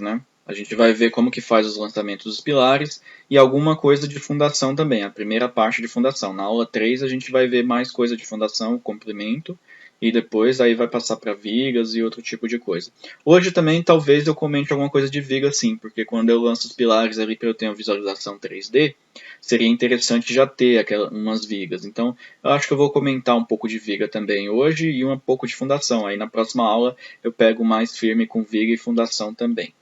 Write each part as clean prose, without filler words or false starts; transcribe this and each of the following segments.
né? A gente vai ver como que faz os lançamentos dos pilares e alguma coisa de fundação também, a primeira parte de fundação. Na aula 3 a gente vai ver mais coisa de fundação, complemento, e depois aí vai passar para vigas e outro tipo de coisa. Hoje também talvez eu comente alguma coisa de viga sim, porque quando eu lanço os pilares ali para eu ter uma visualização 3D, seria interessante já ter umas vigas. Então eu acho que eu vou comentar um pouco de viga também hoje e um pouco de fundação. Aí na próxima aula eu pego mais firme com viga e fundação também.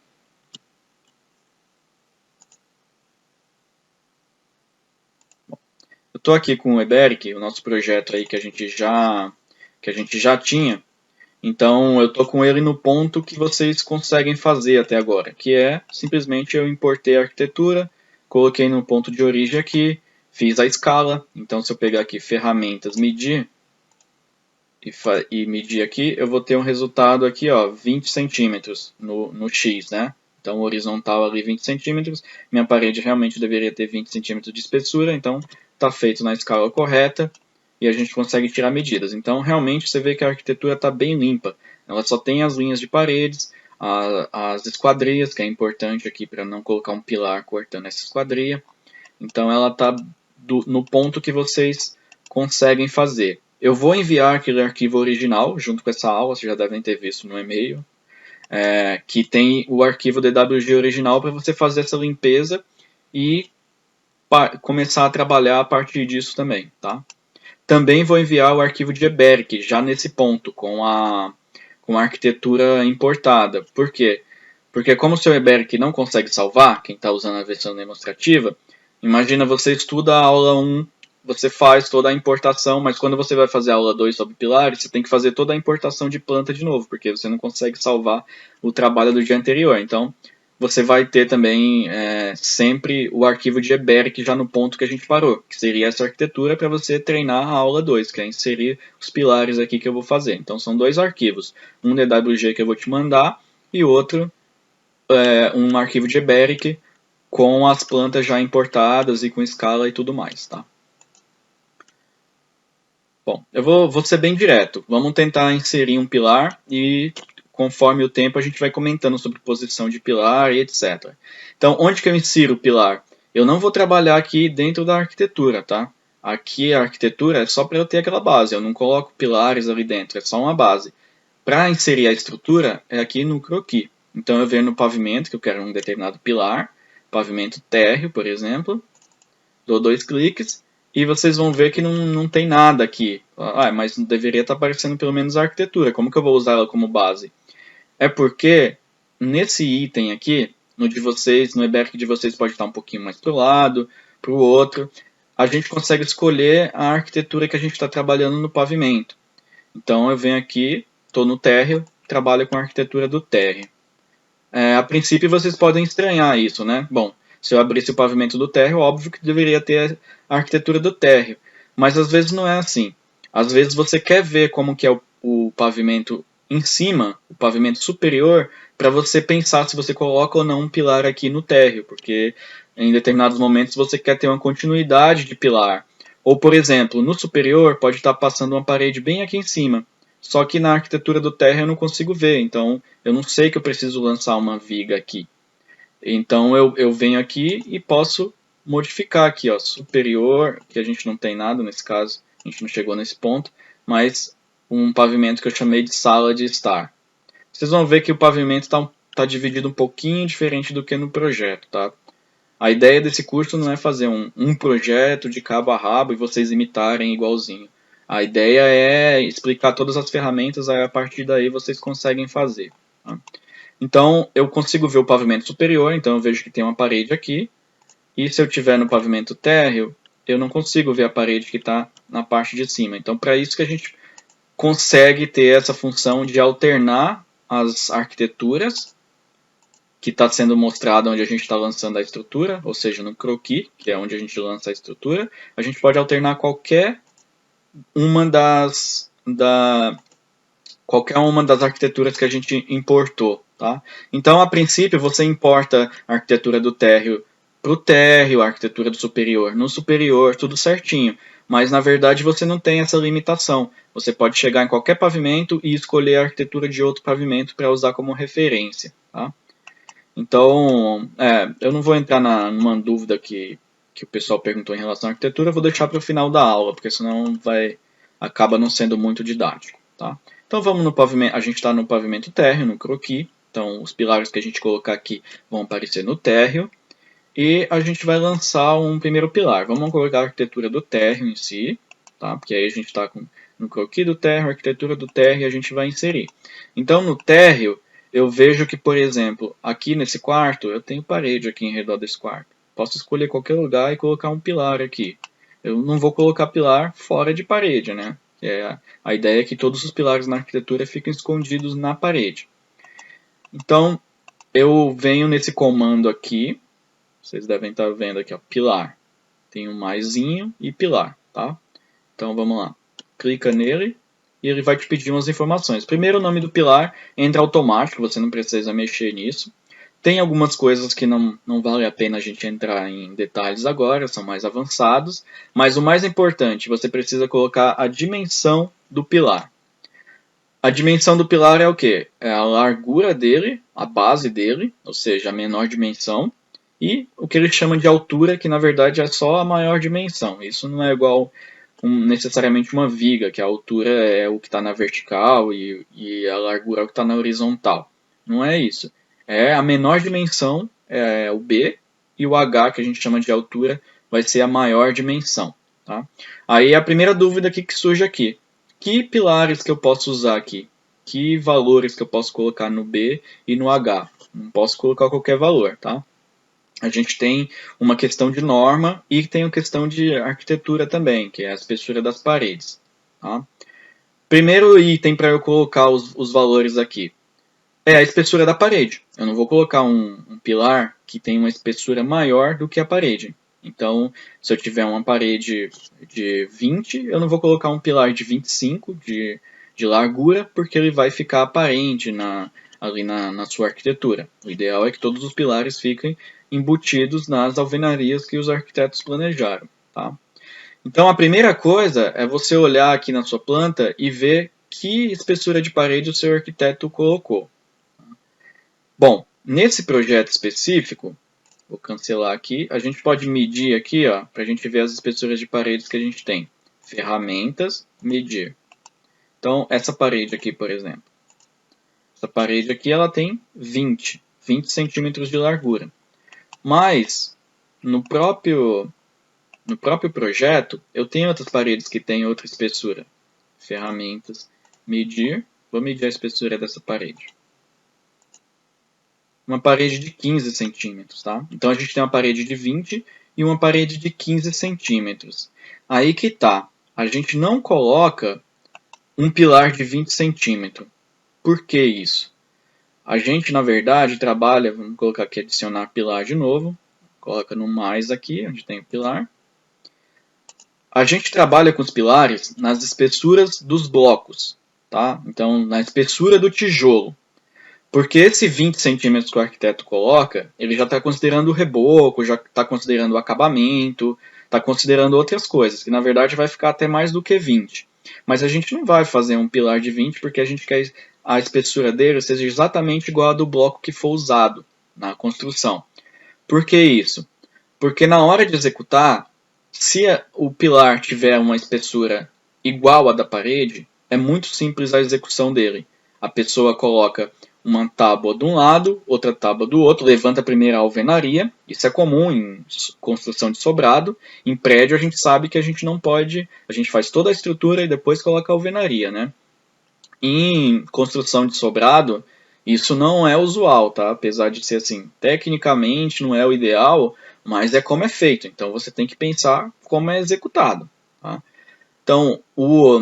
Eu estou aqui com o Eberic, o nosso projeto aí que a gente já tinha. Então eu estou com ele no ponto que vocês conseguem fazer até agora, que é simplesmente eu importei a arquitetura, coloquei no ponto de origem aqui, fiz a escala. Então se eu pegar aqui ferramentas, medir e medir aqui, eu vou ter um resultado aqui, ó, 20 centímetros no X, né? Então horizontal ali 20 centímetros, minha parede realmente deveria ter 20 centímetros de espessura, então está feito na escala correta e a gente consegue tirar medidas. Então realmente você vê que a arquitetura está bem limpa, ela só tem as linhas de paredes, as esquadrias, que é importante aqui para não colocar um pilar cortando essa esquadria. Então ela está no ponto que vocês conseguem fazer. Eu vou enviar aquele arquivo original junto com essa aula, vocês já devem ter visto no e-mail, que tem o arquivo DWG original para você fazer essa limpeza e começar a trabalhar a partir disso também, tá? Também vou enviar o arquivo de Eberic já nesse ponto, com a arquitetura importada. Por quê? Porque como o seu Eberic não consegue salvar, quem está usando a versão demonstrativa, imagina você estuda a aula 1, você faz toda a importação, mas quando você vai fazer a aula 2 sobre pilares, você tem que fazer toda a importação de planta de novo, porque você não consegue salvar o trabalho do dia anterior. Então, você vai ter também sempre o arquivo de Eberic já no ponto que a gente parou, que seria essa arquitetura para você treinar a aula 2, que é inserir os pilares aqui que eu vou fazer. Então, são dois arquivos, um DWG que eu vou te mandar e outro um arquivo de Eberic com as plantas já importadas e com escala e tudo mais, tá? Bom, eu vou ser bem direto. Vamos tentar inserir um pilar e conforme o tempo a gente vai comentando sobre posição de pilar e etc. Então, onde que eu insiro o pilar? Eu não vou trabalhar aqui dentro da arquitetura, tá? Aqui a arquitetura é só para eu ter aquela base, eu não coloco pilares ali dentro, é só uma base. Para inserir a estrutura, é aqui no croquis. Então eu venho no pavimento, que eu quero um determinado pilar, pavimento térreo, por exemplo, dou dois cliques e vocês vão ver que não tem nada aqui. Ah, mas deveria estar aparecendo pelo menos a arquitetura, como que eu vou usar ela como base? É porque nesse item aqui, no de vocês, no Eberic de vocês pode estar um pouquinho mais para o lado, para o outro, a gente consegue escolher a arquitetura que a gente está trabalhando no pavimento. Então eu venho aqui, estou no térreo, trabalho com a arquitetura do térreo. A princípio vocês podem estranhar isso, né? Bom, se eu abrisse o pavimento do térreo, óbvio que deveria ter a arquitetura do térreo. Mas às vezes não é assim. Às vezes você quer ver como que é o pavimento em cima, o pavimento superior, para você pensar se você coloca ou não um pilar aqui no térreo, porque em determinados momentos você quer ter uma continuidade de pilar. Ou, por exemplo, no superior pode estar passando uma parede bem aqui em cima. Só que na arquitetura do térreo eu não consigo ver, então eu não sei que eu preciso lançar uma viga aqui. Então eu venho aqui e posso modificar aqui, ó, superior, que a gente não tem nada nesse caso, a gente não chegou nesse ponto, mas um pavimento que eu chamei de sala de estar. Vocês vão ver que o pavimento está dividido um pouquinho diferente do que no projeto, tá? A ideia desse curso não é fazer um projeto de cabo a rabo e vocês imitarem igualzinho. A ideia é explicar todas as ferramentas, aí a partir daí vocês conseguem fazer. Tá? Então, eu consigo ver o pavimento superior, então eu vejo que tem uma parede aqui. E se eu tiver no pavimento térreo, eu não consigo ver a parede que está na parte de cima. Então, para isso que a gente consegue ter essa função de alternar as arquiteturas, que está sendo mostrado onde a gente está lançando a estrutura, ou seja, no croquis, que é onde a gente lança a estrutura, a gente pode alternar qualquer uma qualquer uma das arquiteturas que a gente importou. Tá? Então, a princípio, você importa a arquitetura do térreo para o térreo, a arquitetura do superior no superior, tudo certinho. Mas, na verdade, você não tem essa limitação. Você pode chegar em qualquer pavimento e escolher a arquitetura de outro pavimento para usar como referência. Tá? Então, eu não vou entrar numa dúvida que o pessoal perguntou em relação à arquitetura, eu vou deixar para o final da aula, porque senão acaba não sendo muito didático. Tá? Então vamos no pavimento, a gente está no pavimento térreo, no croquis, então os pilares que a gente colocar aqui vão aparecer no térreo, e a gente vai lançar um primeiro pilar. Vamos colocar a arquitetura do térreo em si, tá? Porque aí a gente está no croquis do térreo, a arquitetura do térreo, e a gente vai inserir. Então no térreo, eu vejo que, por exemplo, aqui nesse quarto, eu tenho parede aqui em redor desse quarto. Posso escolher qualquer lugar e colocar um pilar aqui. Eu não vou colocar pilar fora de parede, né? A ideia é que todos os pilares na arquitetura fiquem escondidos na parede. Então, eu venho nesse comando aqui, vocês devem estar vendo aqui, ó, pilar. Tem um maisinho e pilar, tá? Então vamos lá. Clica nele e ele vai te pedir umas informações. Primeiro, o nome do pilar entra automático, você não precisa mexer nisso. Tem algumas coisas que não vale a pena a gente entrar em detalhes agora, são mais avançados. Mas o mais importante, você precisa colocar a dimensão do pilar. A dimensão do pilar é o quê? É a largura dele, a base dele, ou seja, a menor dimensão, e o que ele chama de altura, que na verdade é só a maior dimensão. Isso não é igual necessariamente uma viga, que a altura é o que está na vertical e a largura é o que está na horizontal. Não é isso. É a menor dimensão, é o B, e o H, que a gente chama de altura, vai ser a maior dimensão. Tá? Aí a primeira dúvida que surge aqui. Que pilares que eu posso usar aqui? Que valores que eu posso colocar no B e no H? Não posso colocar qualquer valor, tá? A gente tem uma questão de norma e tem uma questão de arquitetura também, que é a espessura das paredes. Tá? Primeiro item para eu colocar os valores aqui é a espessura da parede. Eu não vou colocar um pilar que tem uma espessura maior do que a parede. Então, se eu tiver uma parede de 20, eu não vou colocar um pilar de 25 de largura, porque ele vai ficar aparente ali na sua arquitetura. O ideal é que todos os pilares fiquem embutidos nas alvenarias que os arquitetos planejaram. Tá? Então, a primeira coisa é você olhar aqui na sua planta e ver que espessura de parede o seu arquiteto colocou. Bom, nesse projeto específico, vou cancelar aqui, a gente pode medir aqui, para a gente ver as espessuras de paredes que a gente tem. Ferramentas, medir. Então, essa parede aqui, por exemplo. Essa parede aqui, ela tem 20 centímetros de largura. Mas, no próprio projeto, eu tenho outras paredes que têm outra espessura. Ferramentas, medir. Vou medir a espessura dessa parede. Uma parede de 15 centímetros, tá? Então a gente tem uma parede de 20 e uma parede de 15 centímetros. Aí que tá. A gente não coloca um pilar de 20 centímetros. Por que isso? A gente, na verdade, trabalha, vamos colocar aqui, adicionar pilar de novo. Coloca no mais aqui, onde tem o pilar. A gente trabalha com os pilares nas espessuras dos blocos, tá? Então, na espessura do tijolo. Porque esse 20 centímetros que o arquiteto coloca, ele já está considerando o reboco, já está considerando o acabamento, está considerando outras coisas, que na verdade vai ficar até mais do que 20. Mas a gente não vai fazer um pilar de 20 porque a gente quer a espessura dele seja exatamente igual a do bloco que for usado na construção. Por que isso? Porque na hora de executar, se o pilar tiver uma espessura igual à da parede, é muito simples a execução dele. A pessoa coloca uma tábua de um lado, outra tábua do outro, levanta primeiro a alvenaria. Isso é comum em construção de sobrado. Em prédio a gente sabe que a gente não pode, a gente faz toda a estrutura e depois coloca a alvenaria, né? Em construção de sobrado, isso não é usual, tá? Apesar de ser assim, tecnicamente não é o ideal, mas é como é feito. Então você tem que pensar como é executado, tá? Então,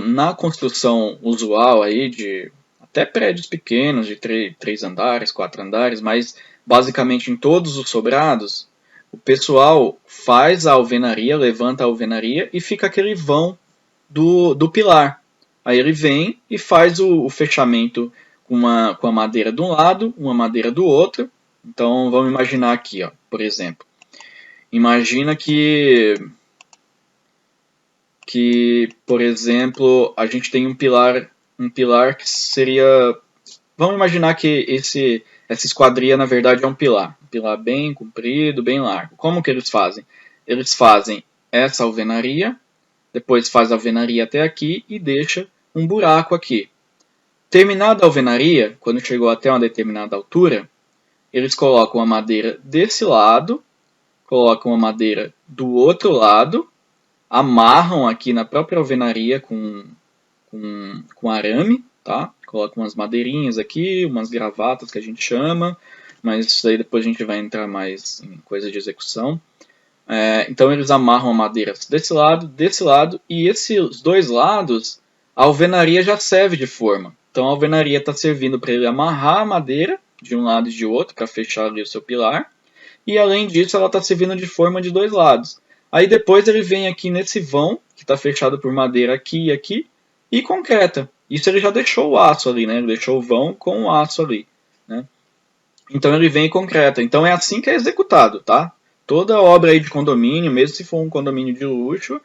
na construção usual aí de até prédios pequenos de 3 andares, 4 andares, mas basicamente em todos os sobrados, o pessoal faz a alvenaria, levanta a alvenaria e fica aquele vão do pilar. Aí ele vem e faz o fechamento com a madeira de um lado, uma madeira do outro. Então vamos imaginar aqui, ó, por exemplo. Imagina que, por exemplo, a gente tem um pilar que seria... Vamos imaginar que essa esquadria na verdade é um pilar bem comprido, bem largo. Como que eles fazem? Eles fazem essa alvenaria, depois faz a alvenaria até aqui e deixa um buraco aqui. Terminada a alvenaria, quando chegou até uma determinada altura, eles colocam a madeira desse lado, colocam a madeira do outro lado, amarram aqui na própria alvenaria com arame, tá? Colocam umas madeirinhas aqui, umas gravatas que a gente chama, mas isso aí depois a gente vai entrar mais em coisa de execução. Então eles amarram a madeira desse lado, e esses dois lados, a alvenaria já serve de forma. Então a alvenaria está servindo para ele amarrar a madeira de um lado e de outro, para fechar ali o seu pilar, e além disso ela está servindo de forma de dois lados. Aí depois ele vem aqui nesse vão, que está fechado por madeira aqui e aqui, e concreta. Isso ele já deixou o aço ali, né? Ele deixou o vão com o aço ali, né? Então ele vem e concreta. Então é assim que é executado, tá? Toda obra aí de condomínio, mesmo se for um condomínio de luxo,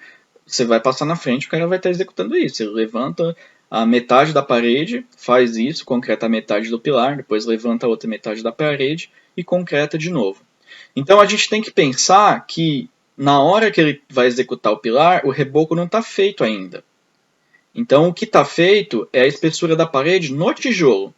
você vai passar na frente, o cara vai estar executando isso. Ele levanta a metade da parede, faz isso, concreta a metade do pilar, depois levanta a outra metade da parede e concreta de novo. Então a gente tem que pensar que na hora que ele vai executar o pilar, o reboco não está feito ainda. Então o que está feito é a espessura da parede no tijolo.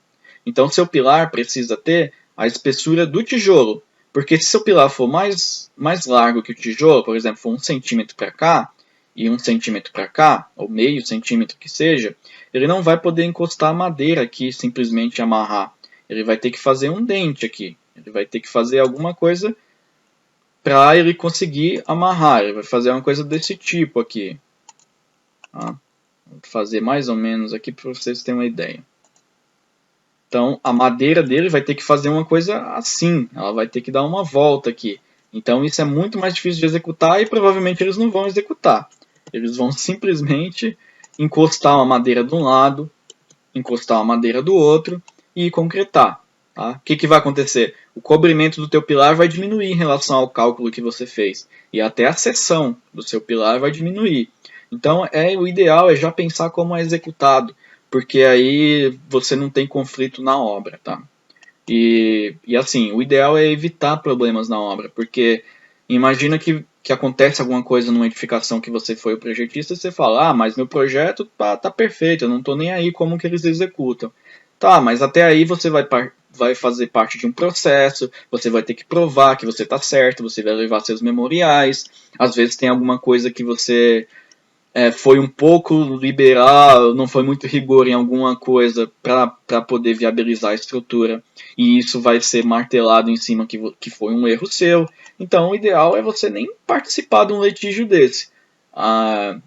Então seu pilar precisa ter a espessura do tijolo. Porque se seu pilar for mais largo que o tijolo, por exemplo, for 1 centímetro para cá e 1 centímetro para cá, ou meio centímetro que seja, ele não vai poder encostar a madeira aqui e simplesmente amarrar. Ele vai ter que fazer um dente aqui. Ele vai ter que fazer alguma coisa para ele conseguir amarrar. Ele vai fazer uma coisa desse tipo aqui. Tá? Vou fazer mais ou menos aqui para vocês terem uma ideia. Então, a madeira dele vai ter que fazer uma coisa assim. Ela vai ter que dar uma volta aqui. Então, isso é muito mais difícil de executar e provavelmente eles não vão executar. Eles vão simplesmente encostar uma madeira de um lado, encostar uma madeira do outro e concretar. Tá? O que vai acontecer? O cobrimento do teu pilar vai diminuir em relação ao cálculo que você fez. E até a seção do seu pilar vai diminuir. Então, o ideal é já pensar como é executado, porque aí você não tem conflito na obra, tá? E assim, o ideal é evitar problemas na obra, porque imagina que acontece alguma coisa numa edificação que você foi o projetista e você fala, mas meu projeto tá perfeito, eu não estou nem aí como que eles executam. Tá, mas até aí você vai fazer parte de um processo, você vai ter que provar que você está certo, você vai levar seus memoriais, às vezes tem alguma coisa que você foi um pouco liberal, não foi muito rigor em alguma coisa para poder viabilizar a estrutura, e isso vai ser martelado em cima que foi um erro seu. Então, o ideal é você nem participar de um litígio desse.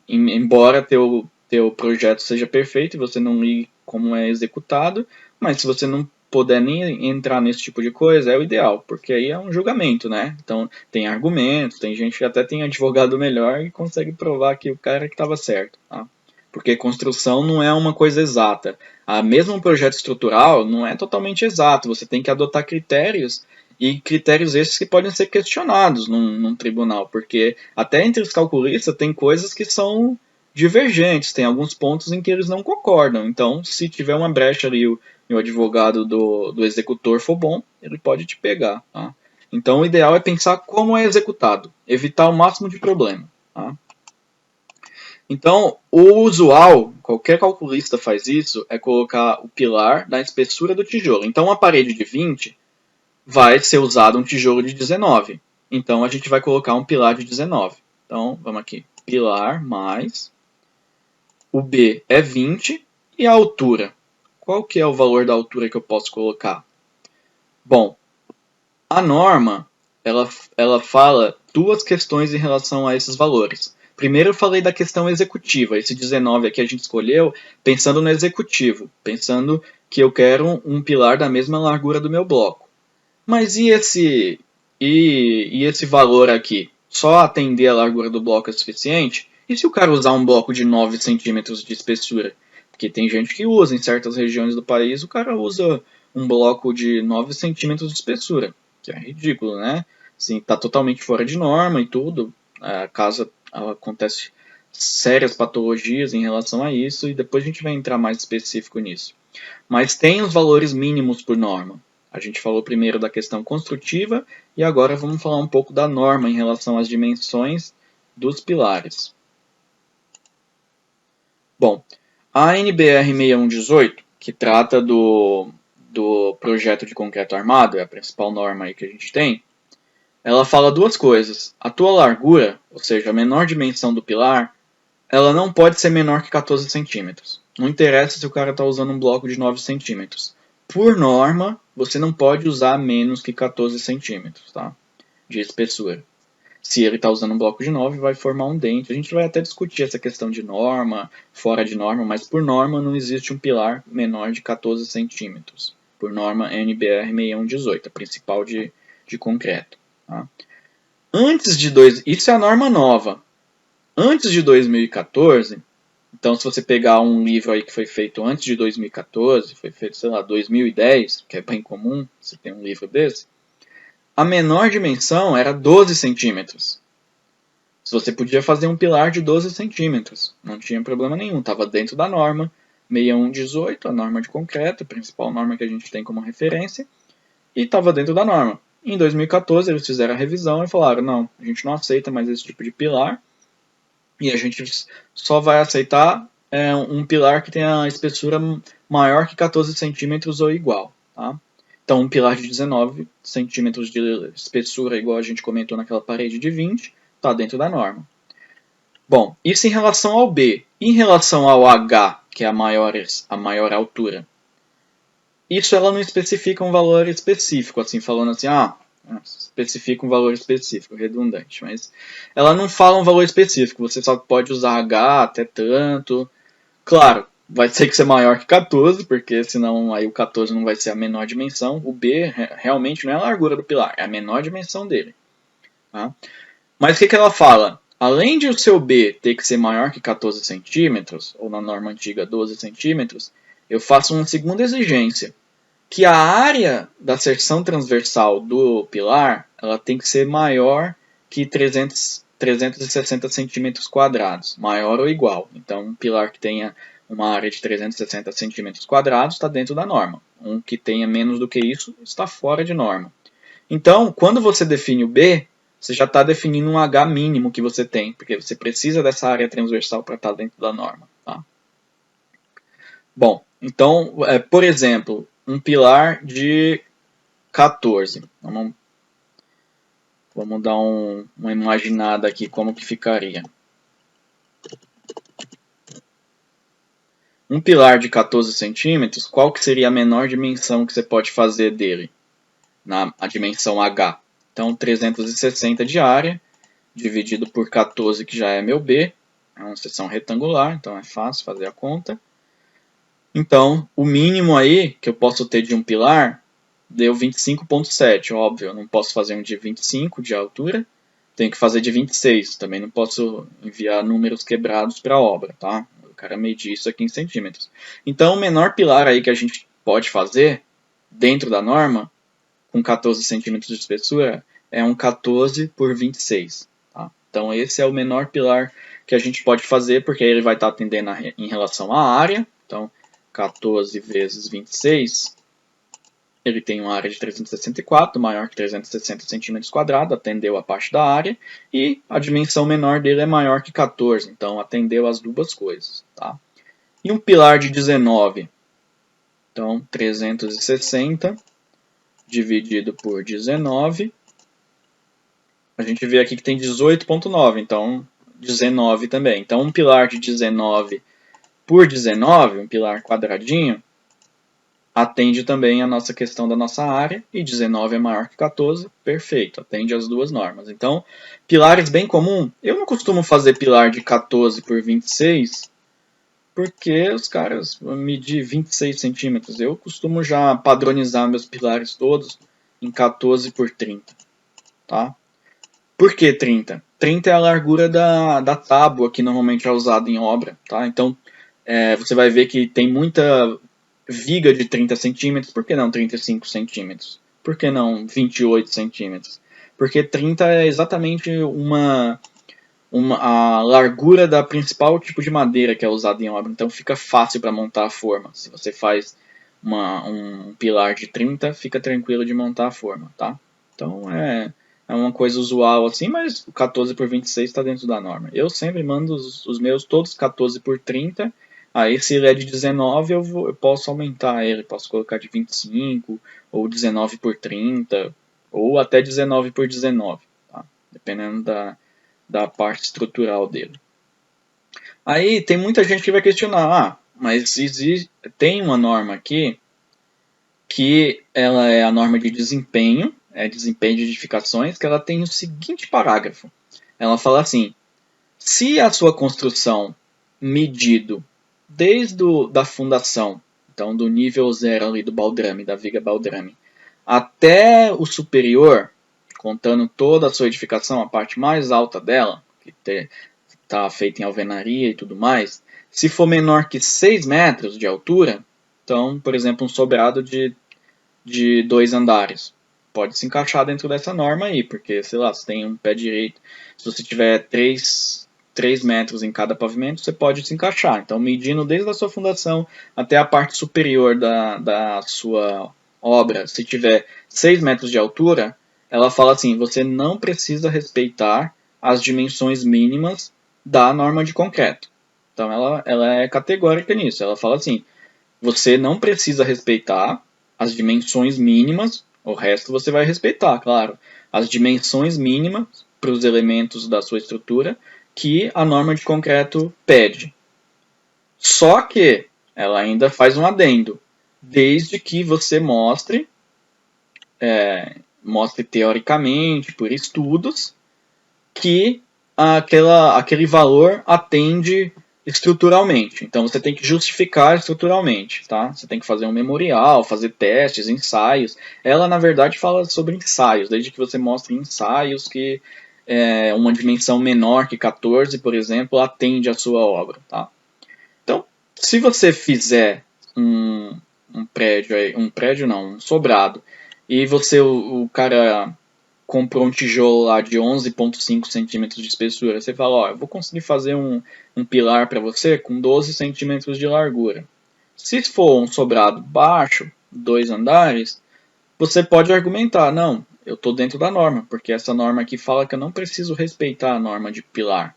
Embora teu projeto seja perfeito e você não ligue como é executado, mas se você não puder nem entrar nesse tipo de coisa, é o ideal, porque aí é um julgamento, né? Então tem argumentos, tem gente que até tem advogado melhor e consegue provar que o cara que estava certo, tá? Porque construção não é uma coisa exata. Mesmo um projeto estrutural não é totalmente exato, você tem que adotar critérios, e critérios esses que podem ser questionados num tribunal, porque até entre os calculistas tem coisas que são divergentes, tem alguns pontos em que eles não concordam. Então, se tiver uma brecha ali e o advogado do executor for bom, ele pode te pegar. Tá? Então, o ideal é pensar como é executado, evitar o máximo de problema. Tá? Então, o usual, qualquer calculista faz isso, é colocar o pilar na espessura do tijolo. Então, uma parede de 20 vai ser usado um tijolo de 19. Então, a gente vai colocar um pilar de 19. Então, vamos aqui. Pilar mais o B é 20 e a altura. Qual que é o valor da altura que eu posso colocar? Bom, a norma ela fala duas questões em relação a esses valores. Primeiro eu falei da questão executiva. Esse 19 aqui a gente escolheu pensando no executivo, pensando que eu quero um pilar da mesma largura do meu bloco. Mas e esse valor aqui? Só atender a largura do bloco é suficiente? E se o cara usar um bloco de 9 centímetros de espessura? Porque tem gente que usa, em certas regiões do país, o cara usa um bloco de 9 centímetros de espessura. Que é ridículo, né? Assim, tá totalmente fora de norma e tudo. A casa acontece sérias patologias em relação a isso, e depois a gente vai entrar mais específico nisso. Mas tem os valores mínimos por norma. A gente falou primeiro da questão construtiva e agora vamos falar um pouco da norma em relação às dimensões dos pilares. Bom, a NBR 6118, que trata do projeto de concreto armado, é a principal norma aí que a gente tem, ela fala duas coisas. A tua largura, ou seja, a menor dimensão do pilar, ela não pode ser menor que 14 centímetros. Não interessa se o cara está usando um bloco de 9 centímetros. Por norma, você não pode usar menos que 14 centímetros, tá? De espessura. Se ele está usando um bloco de 9, vai formar um dente. A gente vai até discutir essa questão de norma, fora de norma, mas por norma não existe um pilar menor de 14 centímetros. Por norma NBR 6118, a principal de concreto. Tá? Isso é a norma nova. Antes de 2014, então se você pegar um livro aí que foi feito antes de 2014, foi feito, sei lá, 2010, que é bem comum, você tem um livro desse, a menor dimensão era 12 centímetros. Você podia fazer um pilar de 12 centímetros, não tinha problema nenhum, estava dentro da norma 6118, a norma de concreto, a principal norma que a gente tem como referência, e estava dentro da norma. Em 2014 eles fizeram a revisão e falaram, não, a gente não aceita mais esse tipo de pilar, e a gente só vai aceitar um pilar que tenha a espessura maior que 14 centímetros ou igual. Tá? Então, um pilar de 19 centímetros de espessura, igual a gente comentou naquela parede de 20, está dentro da norma. Bom, isso em relação ao B. Em relação ao H, que é a maior altura, isso ela não especifica um valor específico, assim, falando assim, especifica um valor específico, redundante, mas ela não fala um valor específico, você só pode usar H até tanto. Claro, vai ter que ser maior que 14, porque senão aí o 14 não vai ser a menor dimensão. O B realmente não é a largura do pilar, é a menor dimensão dele. Tá? Mas o que ela fala? Além de o seu B ter que ser maior que 14 centímetros, ou na norma antiga 12 centímetros, eu faço uma segunda exigência, que a área da seção transversal do pilar ela tem que ser maior que 360 centímetros quadrados, maior ou igual. Então, um pilar que tenha uma área de 360 centímetros quadrados está dentro da norma. Um que tenha menos do que isso está fora de norma. Então, quando você define o B, você já está definindo um H mínimo que você tem, porque você precisa dessa área transversal para estar dentro da norma. Tá? Bom, então, por exemplo, um pilar de 14. Vamos dar uma imaginada aqui como que ficaria. Um pilar de 14 centímetros, qual que seria a menor dimensão que você pode fazer dele? A dimensão H. Então, 360 de área, dividido por 14, que já é meu B. É uma seção retangular, então é fácil fazer a conta. Então, o mínimo aí que eu posso ter de um pilar deu 25,7, óbvio. Eu não posso fazer um de 25 de altura, tenho que fazer de 26. Também não posso enviar números quebrados para a obra, tá? O cara medir isso aqui em centímetros. Então, o menor pilar aí que a gente pode fazer dentro da norma, com 14 centímetros de espessura, é um 14 por 26. Tá? Então, esse é o menor pilar que a gente pode fazer, porque ele vai estar atendendo em relação à área. Então, 14 vezes 26, ele tem uma área de 364, maior que 360 centímetros quadrados, atendeu a parte da área, e a dimensão menor dele é maior que 14, então atendeu as duas coisas. Tá? E um pilar de 19, então 360 dividido por 19, a gente vê aqui que tem 18,9, então 19 também. Então um pilar de 19 por 19, um pilar quadradinho, atende também a nossa questão da nossa área, e 19 é maior que 14, perfeito, atende as duas normas. Então, pilares bem comum, eu não costumo fazer pilar de 14 por 26, porque os caras medir 26 centímetros, eu costumo já padronizar meus pilares todos em 14 por 30, tá? Por que 30? 30 é a largura da tábua que normalmente é usada em obra, tá? Então, você vai ver que tem muita viga de 30 centímetros, por que não 35 centímetros? Por que não 28 centímetros? Porque 30 é exatamente a largura da principal tipo de madeira que é usada em obra, então fica fácil para montar a forma. Se você faz um pilar de 30, fica tranquilo de montar a forma, tá? Então é uma coisa usual assim, mas o 14 por 26 está dentro da norma. Eu sempre mando os meus todos 14 por 30. Aí se ele é de 19, eu posso aumentar ele, posso colocar de 25, ou 19 por 30, ou até 19 por 19, tá? Dependendo da parte estrutural dele. Aí tem muita gente que vai questionar, mas tem uma norma aqui que ela é a norma de desempenho, desempenho de edificações, que ela tem o seguinte parágrafo. Ela fala assim: se a sua construção medido desde da fundação, então do nível zero ali do baldrame, da viga baldrame, até o superior, contando toda a sua edificação, a parte mais alta dela, que está feita em alvenaria e tudo mais, se for menor que 6 metros de altura, então, por exemplo, um sobrado de 2 andares. Pode se encaixar dentro dessa norma aí, porque, sei lá, se tem um pé direito, se você tiver 3 metros em cada pavimento, você pode se encaixar. Então, medindo desde a sua fundação até a parte superior da sua obra, se tiver 6 metros de altura, ela fala assim, você não precisa respeitar as dimensões mínimas da norma de concreto. Então, ela é categórica nisso. Ela fala assim, você não precisa respeitar as dimensões mínimas, o resto você vai respeitar, claro. As dimensões mínimas para os elementos da sua estrutura que a norma de concreto pede. Só que ela ainda faz um adendo, desde que você mostre teoricamente, por estudos, que aquele valor atende estruturalmente. Então você tem que justificar estruturalmente, tá? Você tem que fazer um memorial, fazer testes, ensaios. Ela, na verdade, fala sobre ensaios, desde que você mostre ensaios que uma dimensão menor que 14, por exemplo, atende a sua obra, tá? Então, se você fizer um prédio não, um sobrado, e o cara comprou um tijolo lá de 11,5 centímetros de espessura, você fala, ó, eu vou conseguir fazer um pilar para você com 12 centímetros de largura. Se for um sobrado baixo, 2 andares, você pode argumentar, não, eu estou dentro da norma, porque essa norma aqui fala que eu não preciso respeitar a norma de pilar,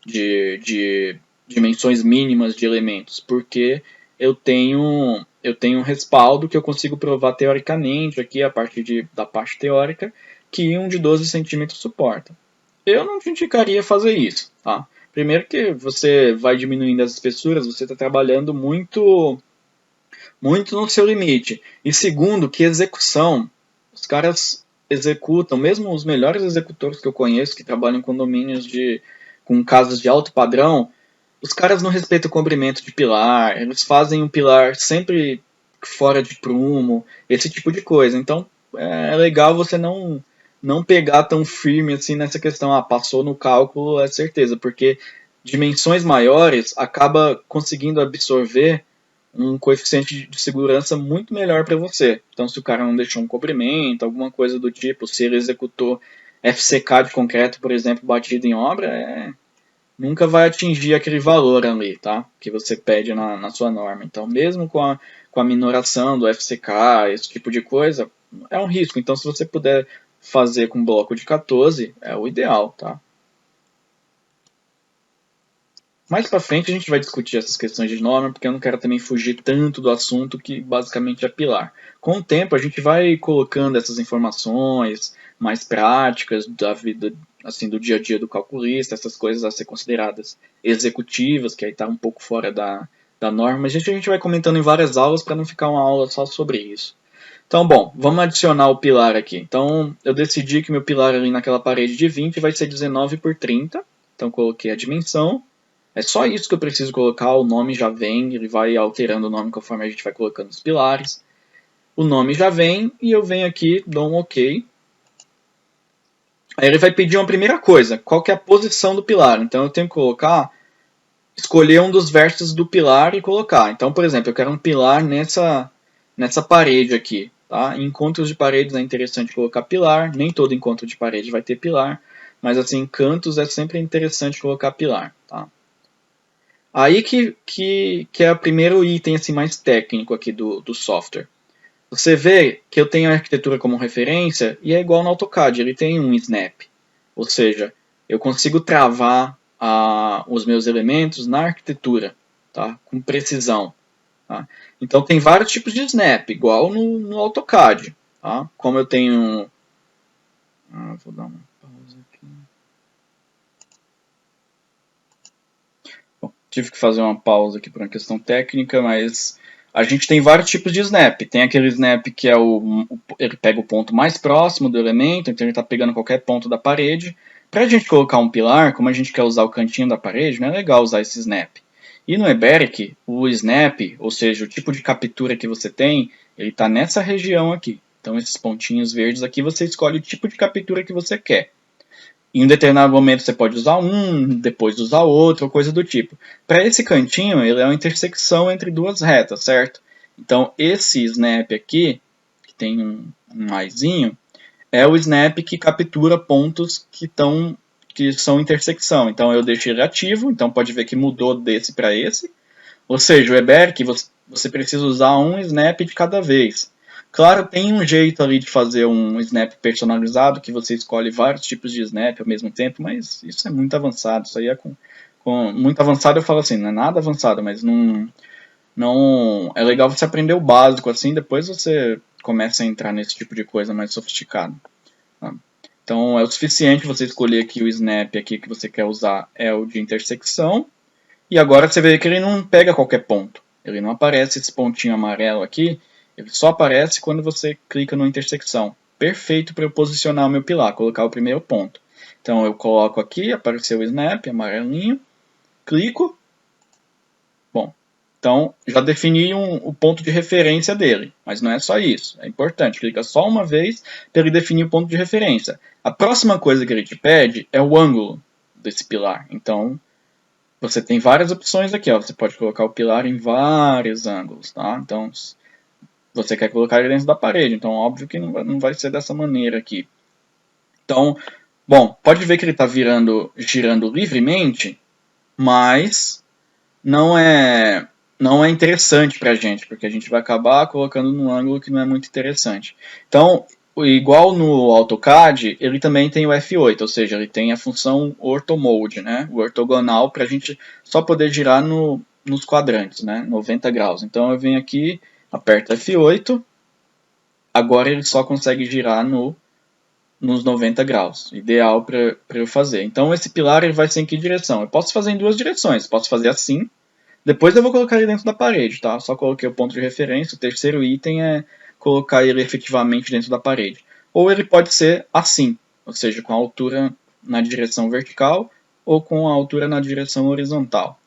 de dimensões mínimas de elementos, porque eu tenho um respaldo que eu consigo provar teoricamente aqui a partir da parte teórica que um de 12 centímetros suporta. Eu não te indicaria fazer isso, tá? Primeiro que você vai diminuindo as espessuras, você está trabalhando muito no seu limite. E segundo, que execução. Os caras executam, mesmo os melhores executores que eu conheço, que trabalham em condomínios com casas de alto padrão, os caras não respeitam o comprimento de pilar, eles fazem um pilar sempre fora de prumo, esse tipo de coisa. Então é legal você não pegar tão firme assim nessa questão, passou no cálculo, é certeza, porque dimensões maiores acaba conseguindo absorver um coeficiente de segurança muito melhor para você. Então, se o cara não deixou um cobrimento, alguma coisa do tipo, se ele executou FCK de concreto, por exemplo, batido em obra, nunca vai atingir aquele valor ali, tá? Que você pede na sua norma. Então, mesmo com a minoração do FCK, esse tipo de coisa, é um risco. Então, se você puder fazer com bloco de 14, é o ideal, tá? Mais para frente a gente vai discutir essas questões de norma, porque eu não quero também fugir tanto do assunto que basicamente é pilar. Com o tempo a gente vai colocando essas informações mais práticas da vida, assim, do dia a dia do calculista, essas coisas a ser consideradas executivas, que aí está um pouco fora da norma, mas a gente vai comentando em várias aulas para não ficar uma aula só sobre isso. Então, bom, vamos adicionar o pilar aqui. Então, eu decidi que meu pilar ali naquela parede de 20 vai ser 19 por 30. Então, coloquei a dimensão. É só isso que eu preciso colocar, o nome já vem, ele vai alterando o nome conforme a gente vai colocando os pilares. O nome já vem e eu venho aqui, dou um OK. Aí ele vai pedir uma primeira coisa, qual que é a posição do pilar. Então eu tenho que escolher um dos vértices do pilar e colocar. Então, por exemplo, eu quero um pilar nessa parede aqui. Tá? Em encontros de paredes é interessante colocar pilar, nem todo encontro de parede vai ter pilar, mas assim, em cantos é sempre interessante colocar pilar. Tá? Aí que é o primeiro item assim, mais técnico aqui do software. Você vê que eu tenho a arquitetura como referência e é igual no AutoCAD, ele tem um snap. Ou seja, eu consigo travar os meus elementos na arquitetura, tá? Com precisão. Tá? Então tem vários tipos de snap, igual no AutoCAD. Tá? Como eu tenho... vou dar uma pausa aqui. Bom, tive que fazer uma pausa aqui por uma questão técnica, mas a gente tem vários tipos de snap. Tem aquele snap que é ele pega o ponto mais próximo do elemento, então ele está pegando qualquer ponto da parede. Para a gente colocar um pilar, como a gente quer usar o cantinho da parede, não é legal usar esse snap. E no Eberic, o snap, ou seja, o tipo de captura que você tem, ele está nessa região aqui. Então esses pontinhos verdes aqui, você escolhe o tipo de captura que você quer. Em um determinado momento você pode usar um, depois usar outro, ou coisa do tipo. Para esse cantinho, ele é uma intersecção entre duas retas, certo? Então esse snap aqui, que tem um maisinho, é o snap que captura pontos que são intersecção. Então eu deixo ele ativo, então pode ver que mudou desse para esse. Ou seja, o Eberic você precisa usar um snap de cada vez. Claro, tem um jeito ali de fazer um snap personalizado, que você escolhe vários tipos de snap ao mesmo tempo, mas isso é muito avançado. Isso aí é muito avançado, eu falo assim, não é nada avançado, mas não é legal você aprender o básico assim, depois você começa a entrar nesse tipo de coisa mais sofisticado. Tá? Então é o suficiente você escolher que o snap aqui que você quer usar é o de intersecção. E agora você vê que ele não pega qualquer ponto. Ele não aparece esse pontinho amarelo aqui, ele só aparece quando você clica no intersecção. Perfeito para eu posicionar o meu pilar, colocar o primeiro ponto. Então eu coloco aqui, apareceu o snap amarelinho, clico. Bom, então já defini o ponto de referência dele, mas não é só isso, é importante, clica só uma vez para ele definir o ponto de referência. A próxima coisa que ele te pede é o ângulo desse pilar. Então você tem várias opções aqui, ó. Você pode colocar o pilar em vários ângulos, tá? Então, você quer colocar ele dentro da parede, então óbvio que não vai ser dessa maneira aqui. Então, bom, pode ver que ele está girando livremente, mas não é interessante para a gente, porque a gente vai acabar colocando num ângulo que não é muito interessante. Então, igual no AutoCAD, ele também tem o F8, ou seja, ele tem a função Orthomode, né? O ortogonal, para a gente só poder girar nos quadrantes, né? 90 graus. Então eu venho aqui, aperto F8, agora ele só consegue girar nos 90 graus, ideal para eu fazer. Então esse pilar ele vai ser em que direção? Eu posso fazer em duas direções, posso fazer assim, depois eu vou colocar ele dentro da parede, tá? Só coloquei o ponto de referência, o terceiro item é colocar ele efetivamente dentro da parede. Ou ele pode ser assim, ou seja, com a altura na direção vertical ou com a altura na direção horizontal.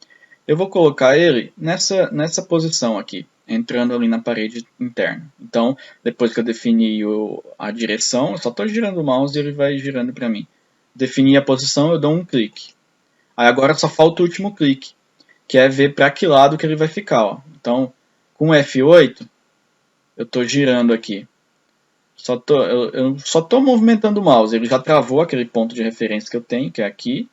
Eu vou colocar ele nessa posição aqui, entrando ali na parede interna. Então, depois que eu defini a direção, eu só estou girando o mouse e ele vai girando para mim. Defini a posição, eu dou um clique. Aí agora só falta o último clique, que é ver para que lado que ele vai ficar. Ó. Então, com F8, eu estou girando aqui. Eu só estou movimentando o mouse. Ele já travou aquele ponto de referência que eu tenho, que é aqui.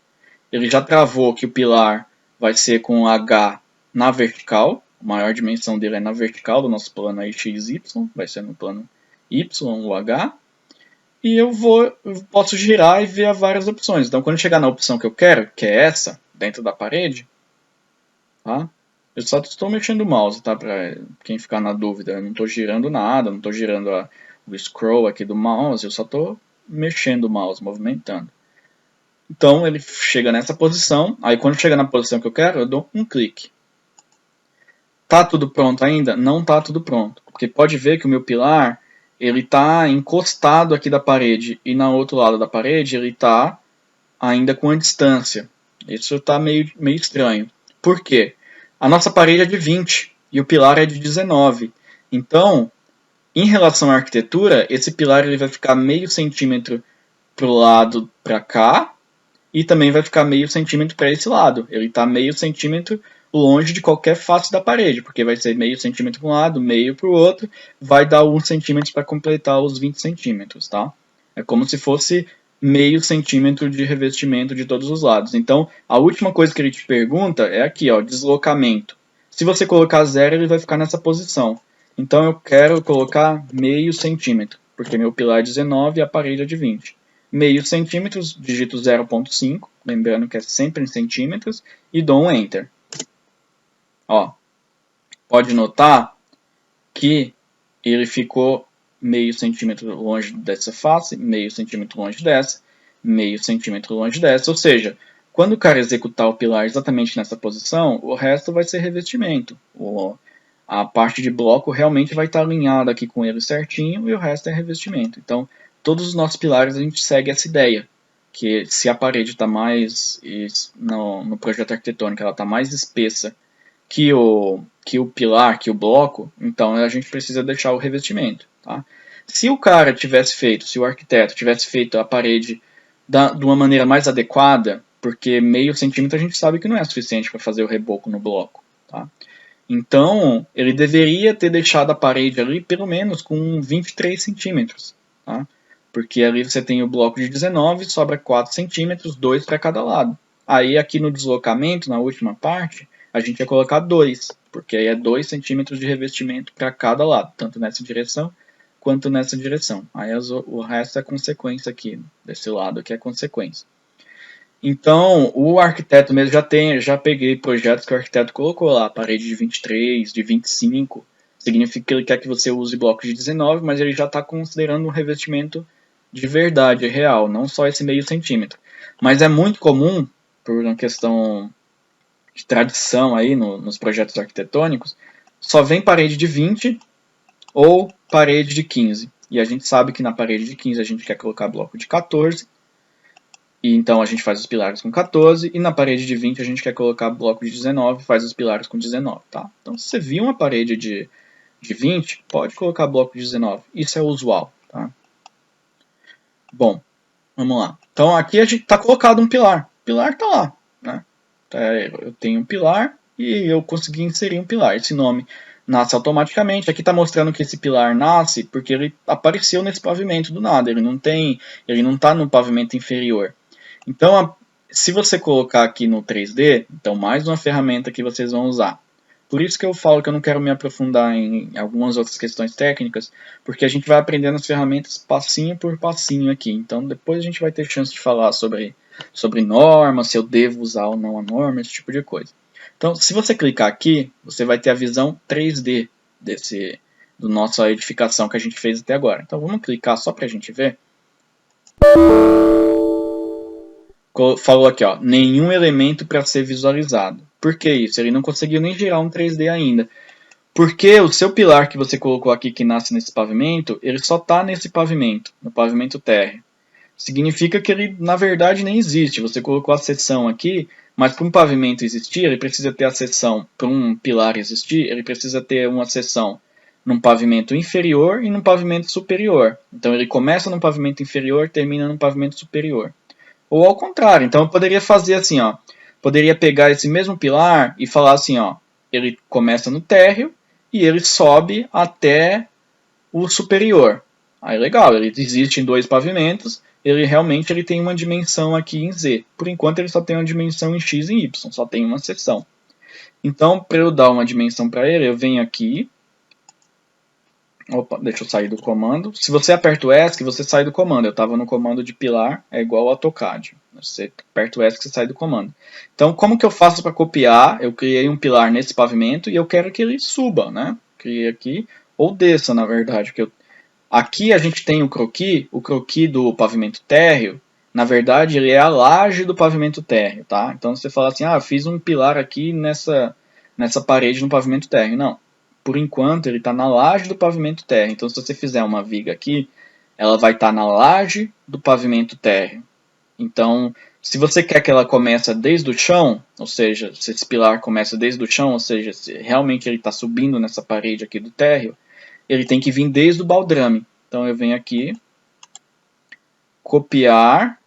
Ele já travou que o pilar vai ser com H na vertical. A maior dimensão dele é na vertical do nosso plano aí, XY. Vai ser no plano Y, o H. E eu posso girar e ver várias opções. Então, quando chegar na opção que eu quero, que é essa, dentro da parede, tá? Eu só estou mexendo o mouse, tá? Para quem ficar na dúvida, eu não estou girando nada, não estou girando o scroll aqui do mouse, eu só estou mexendo o mouse, movimentando. Então ele chega nessa posição, aí quando chega na posição que eu quero, eu dou um clique. Tá tudo pronto ainda? Não tá tudo pronto, porque pode ver que o meu pilar ele está encostado aqui da parede e na outro lado da parede ele está ainda com a distância. Isso está meio estranho. Por quê? A nossa parede é de 20 e o pilar é de 19. Então, em relação à arquitetura, esse pilar ele vai ficar meio centímetro para o lado para cá e também vai ficar meio centímetro para esse lado. Ele está meio centímetro longe de qualquer face da parede, porque vai ser meio centímetro para um lado, meio para o outro, vai dar 1 centímetro para completar os 20 centímetros, tá? É como se fosse meio centímetro de revestimento de todos os lados. Então, a última coisa que ele te pergunta é aqui, ó, deslocamento. Se você colocar 0, ele vai ficar nessa posição. Então, eu quero colocar meio centímetro, porque meu pilar é 19 e a parede é de 20. Meio centímetro, digito 0,5, lembrando que é sempre em centímetros, e dou um Enter. Ó, pode notar que ele ficou meio centímetro longe dessa face, meio centímetro longe dessa, meio centímetro longe dessa. Ou seja, quando o cara executar o pilar exatamente nessa posição, o resto vai ser revestimento. A parte de bloco realmente vai estar alinhada aqui com ele certinho e o resto é revestimento. Então, todos os nossos pilares a gente segue essa ideia, que se a parede está mais, no projeto arquitetônico, ela está mais espessa que o pilar, que o bloco, então a gente precisa deixar o revestimento. Tá? Se o cara tivesse feito, se o arquiteto tivesse feito a parede de uma maneira mais adequada, porque meio centímetro a gente sabe que não é suficiente para fazer o reboco no bloco. Tá? Então, ele deveria ter deixado a parede ali pelo menos com 23 centímetros. Tá? Porque ali você tem o bloco de 19, sobra 4 centímetros, 2 para cada lado. Aí aqui no deslocamento, na última parte, a gente ia colocar 2, porque aí é 2 centímetros de revestimento para cada lado, tanto nessa direção quanto nessa direção. Aí o resto é consequência aqui, desse lado aqui é consequência. Então, o arquiteto mesmo já peguei projetos que o arquiteto colocou lá, parede de 23, de 25, significa que ele quer que você use blocos de 19, mas ele já está considerando um revestimento de verdade, real, não só esse meio centímetro. Mas é muito comum, por uma questão de tradição aí nos projetos arquitetônicos, só vem parede de 20 ou parede de 15. E a gente sabe que na parede de 15 a gente quer colocar bloco de 14, e então a gente faz os pilares com 14, e na parede de 20 a gente quer colocar bloco de 19, faz os pilares com 19, tá? Então se você viu uma parede de 20, pode colocar bloco de 19, isso é usual, tá? Bom, vamos lá. Então aqui a gente está colocado um pilar, o pilar está lá, né? Eu tenho um pilar e eu consegui inserir um pilar. Esse nome nasce automaticamente. Aqui está mostrando que esse pilar nasce porque ele apareceu nesse pavimento do nada. Ele não está no pavimento inferior. Então, se você colocar aqui no 3D, então mais uma ferramenta que vocês vão usar. Por isso que eu falo que eu não quero me aprofundar em algumas outras questões técnicas, porque a gente vai aprendendo as ferramentas passinho por passinho aqui. Então depois a gente vai ter chance de falar sobre normas, se eu devo usar ou não a norma, esse tipo de coisa. Então, se você clicar aqui, você vai ter a visão 3D do nossa edificação que a gente fez até agora. Então vamos clicar só para a gente ver. Falou aqui, ó, nenhum elemento para ser visualizado. Por que isso? Ele não conseguiu nem gerar um 3D ainda. Porque o seu pilar que você colocou aqui, que nasce nesse pavimento, ele só está nesse pavimento, no pavimento térreo. Significa que ele, na verdade, nem existe. Você colocou a seção aqui, mas para um pavimento existir, ele precisa ter a seção. Para um pilar existir, ele precisa ter uma seção num pavimento inferior e num pavimento superior. Então ele começa num pavimento inferior, termina num pavimento superior. Ou ao contrário, então eu poderia fazer assim, ó. Poderia pegar esse mesmo pilar e falar assim, ó. Ele começa no térreo e ele sobe até o superior. Aí legal, ele existe em 2 pavimentos, ele realmente tem uma dimensão aqui em Z. Por enquanto ele só tem uma dimensão em X e Y, só tem uma seção. Então, para eu dar uma dimensão para ele, eu venho aqui. Opa, deixa eu sair do comando. Se você aperta o ESC, você sai do comando. Eu estava no comando de pilar, é igual ao AutoCAD. Você aperta o ESC, você sai do comando. Então, como que eu faço para copiar? Eu criei um pilar nesse pavimento e eu quero que ele suba, né? Criei aqui, ou desça, na verdade. Porque aqui a gente tem o croquis do pavimento térreo, na verdade ele é a laje do pavimento térreo, tá? Então você fala assim, fiz um pilar aqui nessa parede no pavimento térreo. Não, por enquanto ele está na laje do pavimento térreo. Então se você fizer uma viga aqui, ela vai estar na laje do pavimento térreo. Então, se você quer que ela comece desde o chão, ou seja, se esse pilar começa desde o chão, ou seja, se realmente ele está subindo nessa parede aqui do térreo, ele tem que vir desde o baldrame. Então eu venho aqui, copiar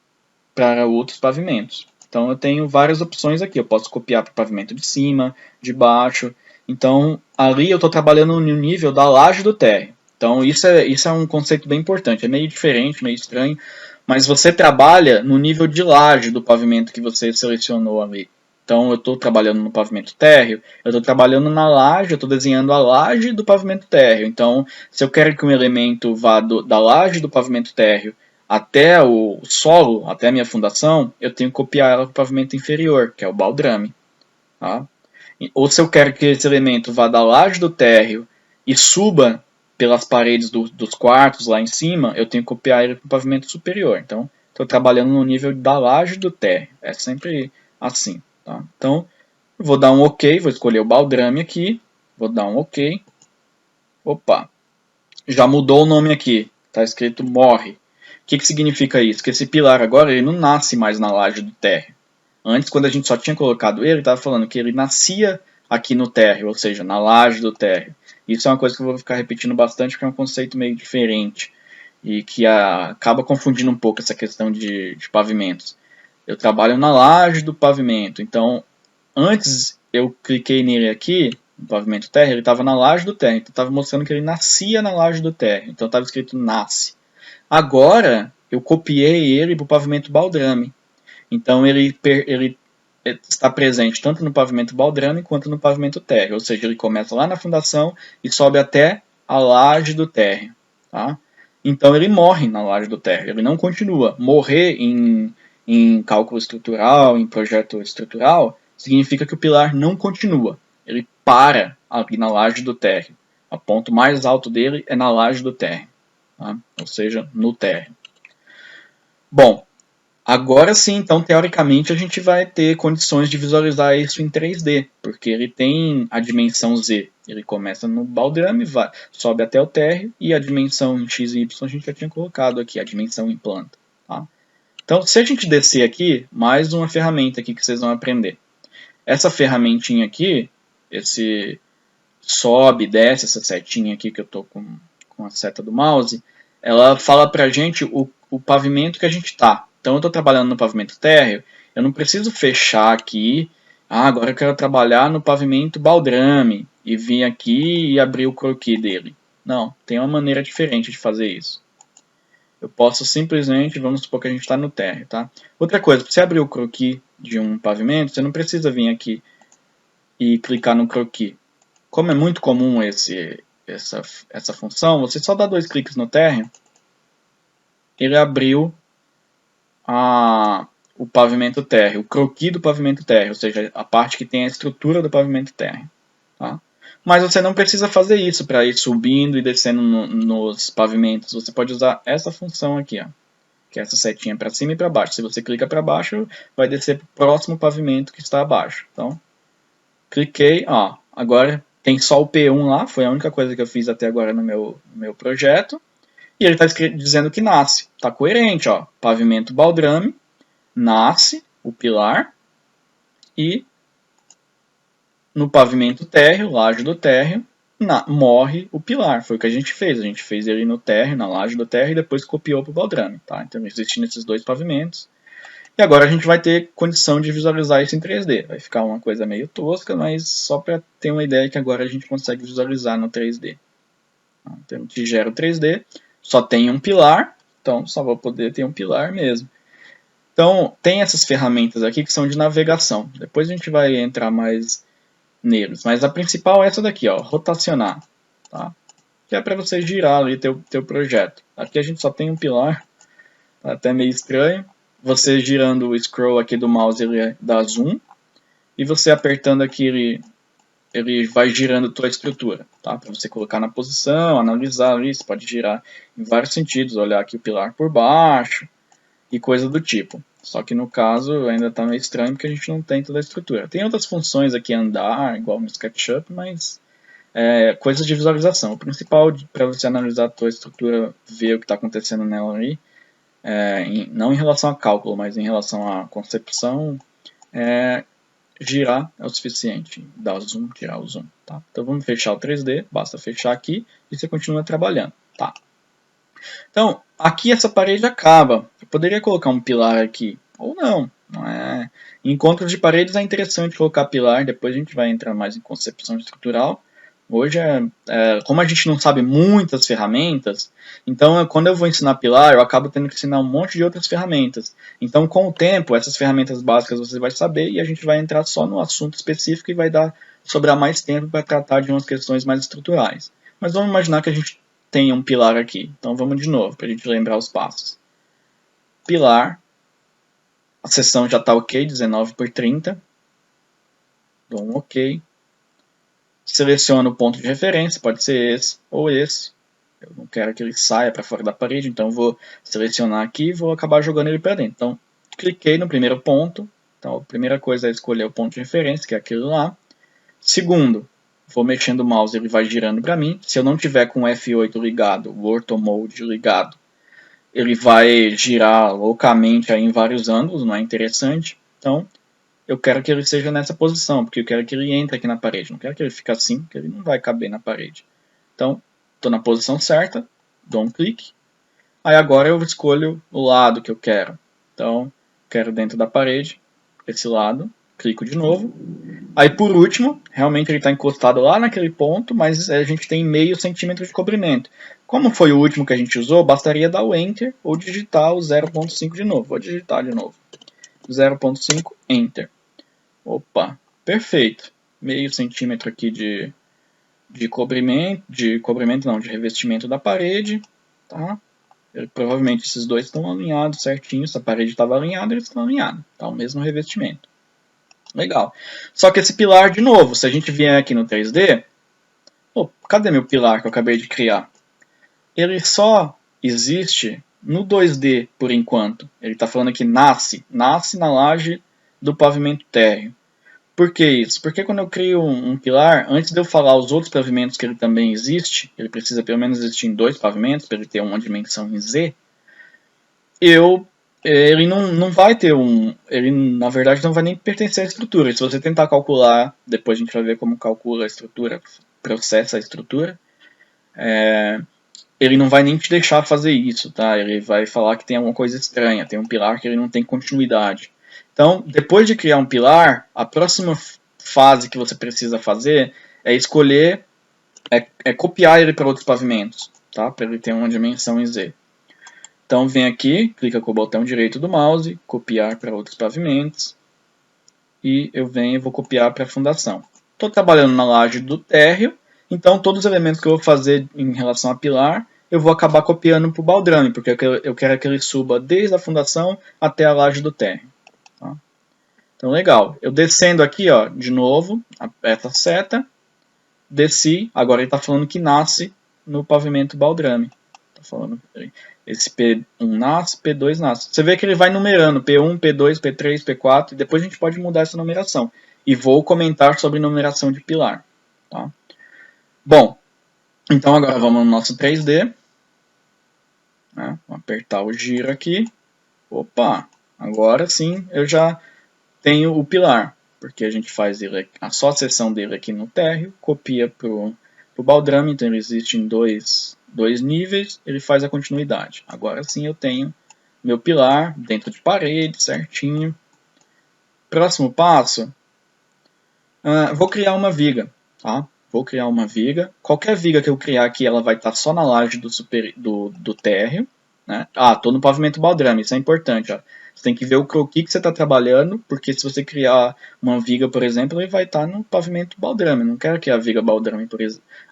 para outros pavimentos. Então eu tenho várias opções aqui. Eu posso copiar para o pavimento de cima, de baixo. Então ali eu estou trabalhando no nível da laje do térreo. Então isso é um conceito bem importante. É meio diferente, meio estranho, mas você trabalha no nível de laje do pavimento que você selecionou ali. Então eu estou trabalhando no pavimento térreo, eu estou trabalhando na laje, eu estou desenhando a laje do pavimento térreo. Então, se eu quero que um elemento vá da laje do pavimento térreo até o solo, até a minha fundação, eu tenho que copiar ela para o pavimento inferior, que é o baldrame. Tá? Ou se eu quero que esse elemento vá da laje do térreo e suba pelas paredes dos quartos lá em cima, eu tenho que copiar ele para o pavimento superior. Então, estou trabalhando no nível da laje do térreo. É sempre assim. Tá? Então, vou dar um OK, vou escolher o baldrame aqui, vou dar um OK. Opa, já mudou o nome aqui, está escrito morre. O que significa isso? Que esse pilar agora ele não nasce mais na laje do térreo. Antes, quando a gente só tinha colocado ele, estava falando que ele nascia aqui no térreo, ou seja, na laje do térreo. Isso é uma coisa que eu vou ficar repetindo bastante, porque é um conceito meio diferente e que acaba confundindo um pouco essa questão de pavimentos. Eu trabalho na laje do pavimento, então antes eu cliquei nele aqui, no pavimento térreo, ele estava na laje do térreo, então estava mostrando que ele nascia na laje do térreo, então estava escrito nasce. Agora eu copiei ele para o pavimento baldrame. Então ele está presente tanto no pavimento baldrame quanto no pavimento térreo, ou seja, ele começa lá na fundação e sobe até a laje do térreo. Tá? Então ele morre na laje do térreo, ele não continua. Morrer em cálculo estrutural, em projeto estrutural, significa que o pilar não continua. Ele para ali na laje do térreo. O ponto mais alto dele é na laje do térreo, tá? Ou seja, no térreo. Bom, agora sim, então, teoricamente, a gente vai ter condições de visualizar isso em 3D, porque ele tem a dimensão Z. Ele começa no baldrame, sobe até o térreo, e a dimensão em x e y a gente já tinha colocado aqui, a dimensão em planta. Tá? Então, se a gente descer aqui, mais uma ferramenta aqui que vocês vão aprender. Essa ferramentinha aqui, esse sobe, desce, essa setinha aqui que eu estou com a seta do mouse, ela fala pra gente o pavimento que a gente está. Então eu estou trabalhando no pavimento térreo, eu não preciso fechar aqui, agora eu quero trabalhar no pavimento baldrame, e vir aqui e abrir o croquis dele. Não, tem uma maneira diferente de fazer isso. Eu posso simplesmente, vamos supor que a gente está no térreo, tá? Outra coisa, para você abrir o croquis de um pavimento, você não precisa vir aqui e clicar no croquis. Como é muito comum essa função, você só dá 2 cliques no térreo, ele abriu o pavimento térreo, o croquis do pavimento térreo, ou seja, a parte que tem a estrutura do pavimento térreo. Tá? Mas você não precisa fazer isso para ir subindo e descendo nos pavimentos. Você pode usar essa função aqui, ó, que é essa setinha para cima e para baixo. Se você clica para baixo, vai descer para o próximo pavimento que está abaixo. Então, cliquei, ó, agora tem só o P1 lá, foi a única coisa que eu fiz até agora no meu projeto. E ele está dizendo que nasce. Está coerente, ó. Pavimento baldrame, nasce o pilar e no pavimento térreo, laje do térreo, morre o pilar. Foi o que a gente fez. A gente fez ele no térreo, na laje do térreo e depois copiou para o baldrame. Tá? Então existem esses dois pavimentos. E agora a gente vai ter condição de visualizar isso em 3D. Vai ficar uma coisa meio tosca, mas só para ter uma ideia que agora a gente consegue visualizar no 3D. Então a gente gera o 3D, só tem um pilar, então só vou poder ter um pilar mesmo. Então tem essas ferramentas aqui que são de navegação. Depois a gente vai entrar mais neles. Mas a principal é essa daqui, ó, rotacionar. Tá? Que é para você girar ali teu projeto. Aqui a gente só tem um pilar, tá até meio estranho. Você girando o scroll aqui do mouse, ele dá zoom. E você apertando aqui, ele vai girando a tua estrutura. Tá? Para você colocar na posição, analisar ali, você pode girar em vários sentidos. Olhar aqui o pilar por baixo e coisa do tipo. Só que no caso ainda está meio estranho porque a gente não tem toda a estrutura. Tem outras funções aqui, andar, igual no SketchUp, mas coisas de visualização. O principal para você analisar a tua estrutura, ver o que está acontecendo nela ali, não em relação a cálculo, mas em relação à concepção, girar é o suficiente. Dar o zoom, tirar o zoom. Tá? Então vamos fechar o 3D, basta fechar aqui e você continua trabalhando. Tá? Então, aqui essa parede acaba. Eu poderia colocar um pilar aqui, ou não. Em encontros de paredes é interessante colocar pilar, depois a gente vai entrar mais em concepção estrutural. Hoje, como a gente não sabe muitas ferramentas, então quando eu vou ensinar pilar, eu acabo tendo que ensinar um monte de outras ferramentas. Então, com o tempo, essas ferramentas básicas você vai saber e a gente vai entrar só no assunto específico e vai sobrar mais tempo para tratar de umas questões mais estruturais. Mas vamos imaginar que a gente tenha um pilar aqui. Então, vamos de novo, para a gente lembrar os passos. Pilar, a seção já está ok, 19 por 30. Dou um ok. Seleciono o ponto de referência, pode ser esse ou esse. Eu não quero que ele saia para fora da parede, então vou selecionar aqui e vou acabar jogando ele para dentro. Então, cliquei no primeiro ponto. Então, a primeira coisa é escolher o ponto de referência, que é aquele lá. Segundo, vou mexendo o mouse, ele vai girando para mim. Se eu não tiver com o F8 ligado, o Ortho Mode ligado, ele vai girar loucamente aí em vários ângulos, não é interessante. Então, eu quero que ele seja nessa posição, porque eu quero que ele entre aqui na parede. Não quero que ele fique assim, porque ele não vai caber na parede. Então, estou na posição certa, dou um clique. Aí agora eu escolho o lado que eu quero. Então, quero dentro da parede, esse lado, clico de novo. Aí por último, realmente ele está encostado lá naquele ponto, mas a gente tem meio centímetro de cobrimento. Como foi o último que a gente usou, bastaria dar o Enter ou digitar o 0.5 de novo. Vou digitar de novo. 0.5, Enter. Opa, perfeito. Meio centímetro aqui de cobrimento não, de revestimento da parede, tá? Provavelmente esses dois estão alinhados certinho, se a parede estava alinhada, eles estão alinhados, tá? O mesmo revestimento. Legal. Só que esse pilar, de novo, se a gente vier aqui no 3D, cadê meu pilar que eu acabei de criar? Ele só existe no 2D por enquanto. Ele está falando que nasce na laje do pavimento térreo. Por que isso? Porque quando eu crio um pilar, antes de eu falar os outros pavimentos que ele também existe, ele precisa pelo menos existir em 2 pavimentos para ele ter uma dimensão em Z, ele não vai ter ele na verdade não vai nem pertencer à estrutura. Se você tentar calcular, depois a gente vai ver como calcula a estrutura, processa a estrutura, ele não vai nem te deixar fazer isso, tá? Ele vai falar que tem alguma coisa estranha, tem um pilar que ele não tem continuidade. Então, depois de criar um pilar, a próxima fase que você precisa fazer é escolher, copiar ele para outros pavimentos, tá? Para ele ter uma dimensão em Z. Então, vem aqui, clica com o botão direito do mouse, copiar para outros pavimentos, e eu venho e vou copiar para a fundação. Estou trabalhando na laje do térreo, então todos os elementos que eu vou fazer em relação a pilar, eu vou acabar copiando para o baldrame, porque eu quero que ele suba desde a fundação até a laje do térreo. Tá? Então, legal. Eu descendo aqui, ó, de novo, aperto a seta, desci, agora ele está falando que nasce no pavimento baldrame. Tá falando esse P1 nasce, P2 nasce. Você vê que ele vai numerando P1, P2, P3, P4, e depois a gente pode mudar essa numeração. E vou comentar sobre numeração de pilar. Tá? Bom, então agora vamos no nosso 3D. Né? Vou apertar o giro aqui. Opa, agora sim eu já tenho o pilar, porque a gente faz só a seção dele aqui no térreo, copia para o baldrame, então ele existe em dois níveis, ele faz a continuidade. Agora sim eu tenho meu pilar dentro de parede, certinho. Próximo passo, vou criar uma viga, tá? Vou criar uma viga. Qualquer viga que eu criar aqui, ela vai estar só na laje do térreo. Né? Estou no pavimento baldrame, isso é importante. Ó. Você tem que ver o croquis que você está trabalhando, porque se você criar uma viga, por exemplo, ele vai estar no pavimento baldrame. Não quero criar viga baldrame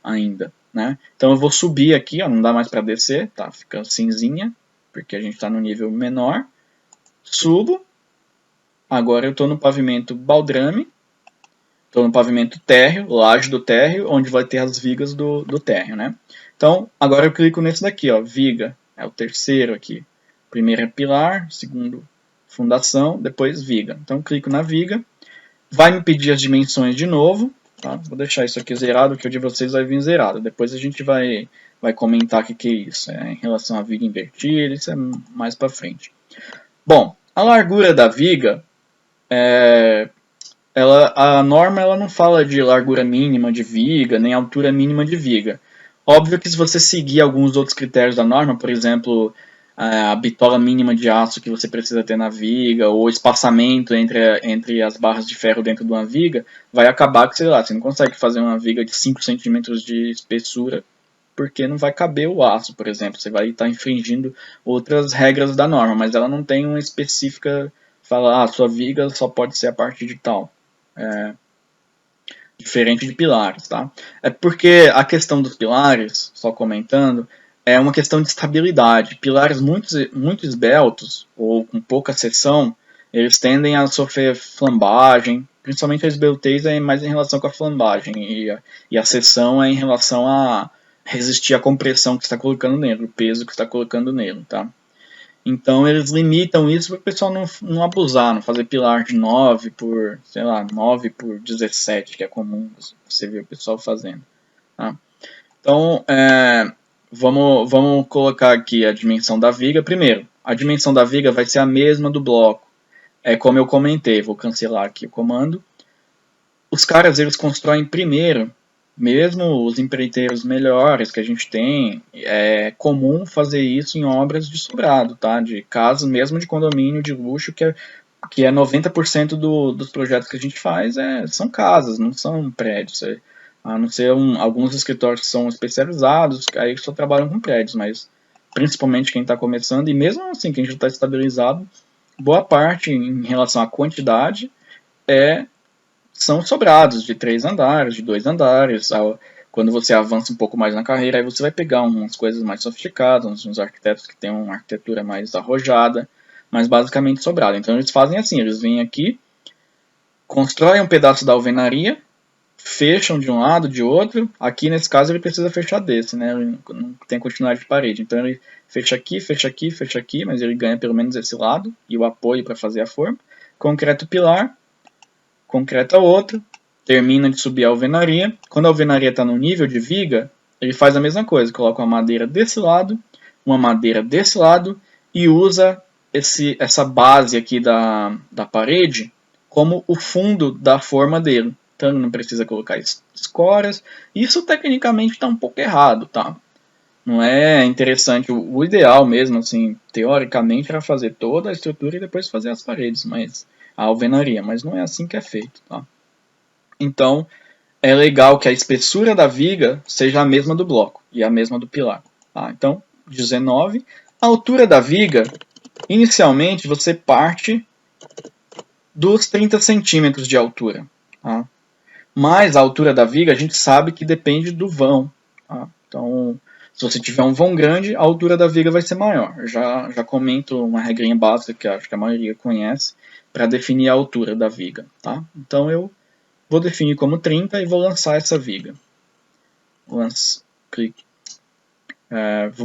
ainda. Né? Então eu vou subir aqui, ó, não dá mais para descer, tá? Fica cinzinha, porque a gente está no nível menor. Subo. Agora eu estou no pavimento baldrame. Estou no pavimento térreo, laje do térreo, onde vai ter as vigas do térreo. Né? Então agora eu clico nesse daqui, ó, viga. É o terceiro aqui. Primeiro é pilar, segundo fundação, depois viga. Então clico na viga. Vai me pedir as dimensões de novo. Tá? Vou deixar isso aqui zerado, que o de vocês vai vir zerado. Depois a gente vai comentar o que é isso. Em relação à viga invertida, isso é mais para frente. Bom, a largura da viga, a norma ela não fala de largura mínima de viga, nem altura mínima de viga. Óbvio que se você seguir alguns outros critérios da norma, por exemplo, a bitola mínima de aço que você precisa ter na viga, ou espaçamento entre as barras de ferro dentro de uma viga, vai acabar que, sei lá, você não consegue fazer uma viga de 5 centímetros de espessura, porque não vai caber o aço, por exemplo. Você vai estar infringindo outras regras da norma, mas ela não tem uma específica, fala, sua viga só pode ser a partir de tal. Diferente de pilares, tá? É porque a questão dos pilares, só comentando, é uma questão de estabilidade. Pilares muito esbeltos, ou com pouca seção, eles tendem a sofrer flambagem, principalmente a esbeltez é mais em relação com a flambagem, e a seção é em relação a resistir à compressão que está colocando nele, o peso que está colocando nele, tá? Então eles limitam isso para o pessoal não abusar, não fazer pilar de 9 por, sei lá, 9 por 17, que é comum você ver o pessoal fazendo. Tá? Então, vamos colocar aqui a dimensão da viga. Primeiro, a dimensão da viga vai ser a mesma do bloco. É como eu comentei, vou cancelar aqui o comando. Os caras, eles constroem primeiro, mesmo os empreiteiros melhores que a gente tem, é comum fazer isso em obras de sobrado, tá? De casas, mesmo de condomínio de luxo, que é 90% dos projetos que a gente faz são casas, não são prédios. A não ser alguns escritórios que são especializados, aí só trabalham com prédios, mas principalmente quem está começando, e mesmo assim, quem já está estabilizado, boa parte em relação à quantidade são sobrados de 3 andares, de 2 andares. Quando você avança um pouco mais na carreira, aí você vai pegar umas coisas mais sofisticadas, uns arquitetos que têm uma arquitetura mais arrojada, mas basicamente sobrado. Então eles fazem assim, eles vêm aqui, constroem um pedaço da alvenaria, fecham de um lado, de outro. Aqui nesse caso ele precisa fechar desse, né? Ele não tem continuidade de parede. Então ele fecha aqui, fecha aqui, fecha aqui, mas ele ganha pelo menos esse lado e o apoio para fazer a forma. Concreto pilar, concreta outro, termina de subir a alvenaria. Quando a alvenaria está no nível de viga, ele faz a mesma coisa, coloca uma madeira desse lado, uma madeira desse lado e usa essa base aqui da parede como o fundo da forma dele. Então ele não precisa colocar escoras. Isso tecnicamente está um pouco errado, tá? Não é interessante. O ideal mesmo, assim, teoricamente, era fazer toda a estrutura e depois fazer as paredes, mas a alvenaria, mas não é assim que é feito, tá? Então, é legal que a espessura da viga seja a mesma do bloco e a mesma do pilar. Tá? Então, 19. A altura da viga, inicialmente, você parte dos 30 centímetros de altura. Tá? Mas a altura da viga, a gente sabe que depende do vão. Tá? Então, se você tiver um vão grande, a altura da viga vai ser maior. Eu já comento uma regrinha básica que acho que a maioria conhece para definir a altura da viga. Tá? Então, eu vou definir como 30 e vou lançar essa viga. Vou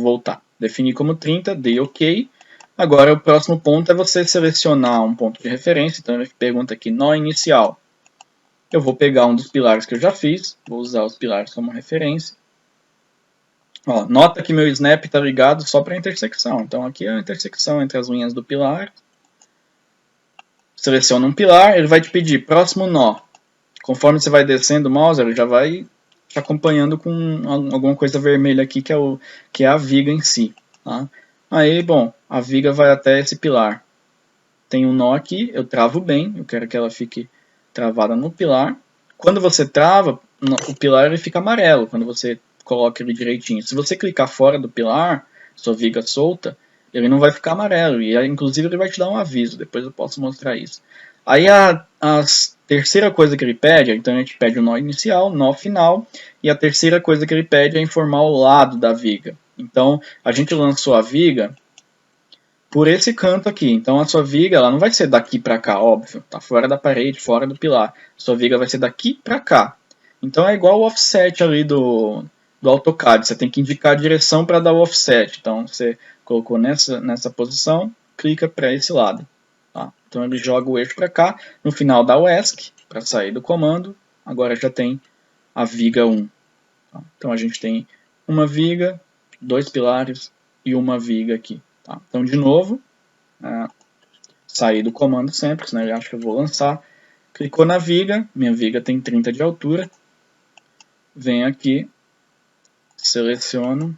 voltar. Definir como 30, dei OK. Agora o próximo ponto é você selecionar um ponto de referência. Então ele pergunta aqui, nó inicial. Eu vou pegar um dos pilares que eu já fiz, vou usar os pilares como referência. Ó, nota que meu snap está ligado só para a intersecção. Então aqui é a intersecção entre as linhas do pilar. Seleciona um pilar, ele vai te pedir próximo nó. Conforme você vai descendo o mouse, ele já vai te acompanhando com alguma coisa vermelha aqui, que é a viga em si. Tá? Aí, bom, a viga vai até esse pilar. Tem um nó aqui, eu travo bem, eu quero que ela fique travada no pilar. Quando você trava, o pilar ele fica amarelo, quando você coloca ele direitinho. Se você clicar fora do pilar, sua viga solta, ele não vai ficar amarelo, e inclusive ele vai te dar um aviso, depois eu posso mostrar isso. Aí a terceira coisa que ele pede, então a gente pede o nó inicial, nó final, e a terceira coisa que ele pede é informar o lado da viga. Então a gente lançou a viga por esse canto aqui. Então a sua viga ela não vai ser daqui para cá, óbvio, tá fora da parede, fora do pilar. A sua viga vai ser daqui para cá. Então é igual o offset ali do AutoCAD, você tem que indicar a direção para dar o offset. Então você colocou nessa posição, clica para esse lado. Tá? Então ele joga o eixo para cá, no final dá o ESC para sair do comando, agora já tem a viga 1. Tá? Então a gente tem uma viga, dois pilares e uma viga aqui. Tá? Então de novo, sair do comando sempre, senão ele acha que eu vou lançar. Clicou na viga, minha viga tem 30 de altura, venho aqui, seleciono,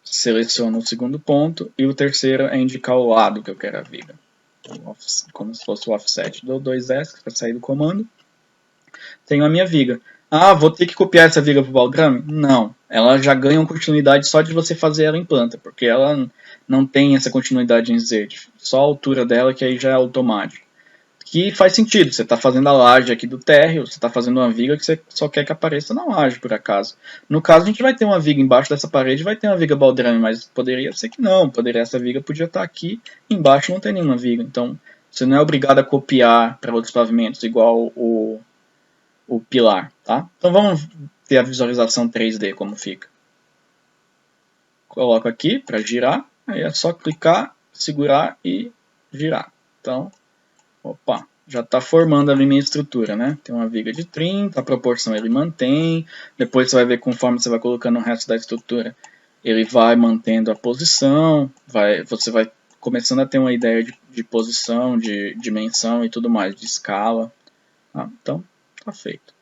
seleciono o segundo ponto, e o terceiro é indicar o lado que eu quero a viga. Como se fosse o offset. Dou 2S para sair do comando. Tenho a minha viga. Ah, vou ter que copiar essa viga para o baldrame? Não. Ela já ganha uma continuidade só de você fazer ela em planta, porque ela não tem essa continuidade em Z. Só a altura dela, que aí já é automático. Que faz sentido, você está fazendo a laje aqui do térreo, você está fazendo uma viga que você só quer que apareça na laje, por acaso. No caso, a gente vai ter uma viga embaixo dessa parede, vai ter uma viga baldrame, mas poderia ser que não, essa viga podia estar aqui, embaixo não tem nenhuma viga. Então, você não é obrigado a copiar para outros pavimentos, igual o pilar, tá? Então vamos ter a visualização 3D, como fica. Coloco aqui para girar, aí é só clicar, segurar e girar. Então, opa, já está formando ali minha estrutura, né? Tem uma viga de 30, a proporção ele mantém, depois você vai ver conforme você vai colocando o resto da estrutura, ele vai mantendo a posição, você vai começando a ter uma ideia de posição, de dimensão e tudo mais, de escala. Tá? Então, tá feito.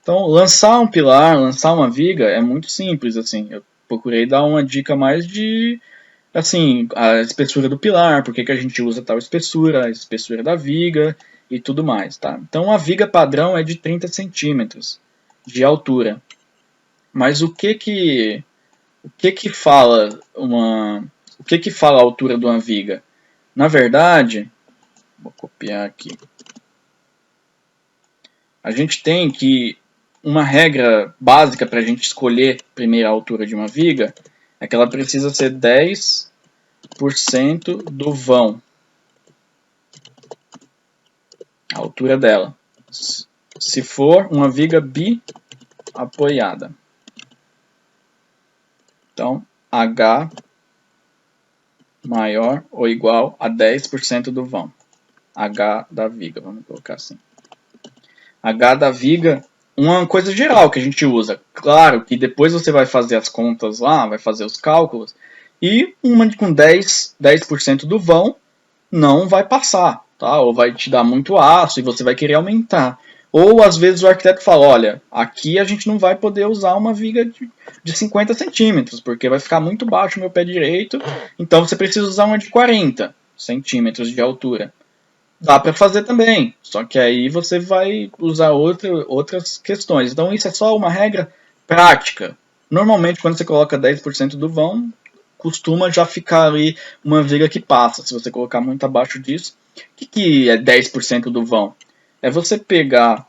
Então, lançar um pilar, lançar uma viga é muito simples, assim. Eu procurei dar uma dica mais de, assim, a espessura do pilar, por que a gente usa tal espessura, a espessura da viga e tudo mais, tá? Então, a viga padrão é de 30 centímetros de altura. Mas o que fala a altura de uma viga? Na verdade, vou copiar aqui. A gente tem que uma regra básica para a gente escolher a primeira altura de uma viga é que ela precisa ser 10% do vão. A altura dela. Se for uma viga bi-apoiada. Então, H maior ou igual a 10% do vão. H da viga, vamos colocar assim. H da viga, uma coisa geral que a gente usa. Claro que depois você vai fazer as contas lá, vai fazer os cálculos, e uma com 10% do vão não vai passar, tá? Ou vai te dar muito aço e você vai querer aumentar. Ou às vezes o arquiteto fala, olha, aqui a gente não vai poder usar uma viga de 50 centímetros, porque vai ficar muito baixo o meu pé direito, então você precisa usar uma de 40 centímetros de altura. Dá para fazer também, só que aí você vai usar outras questões. Então isso é só uma regra prática. Normalmente quando você coloca 10% do vão, costuma já ficar ali uma viga que passa. Se você colocar muito abaixo disso, o que é 10% do vão? É você pegar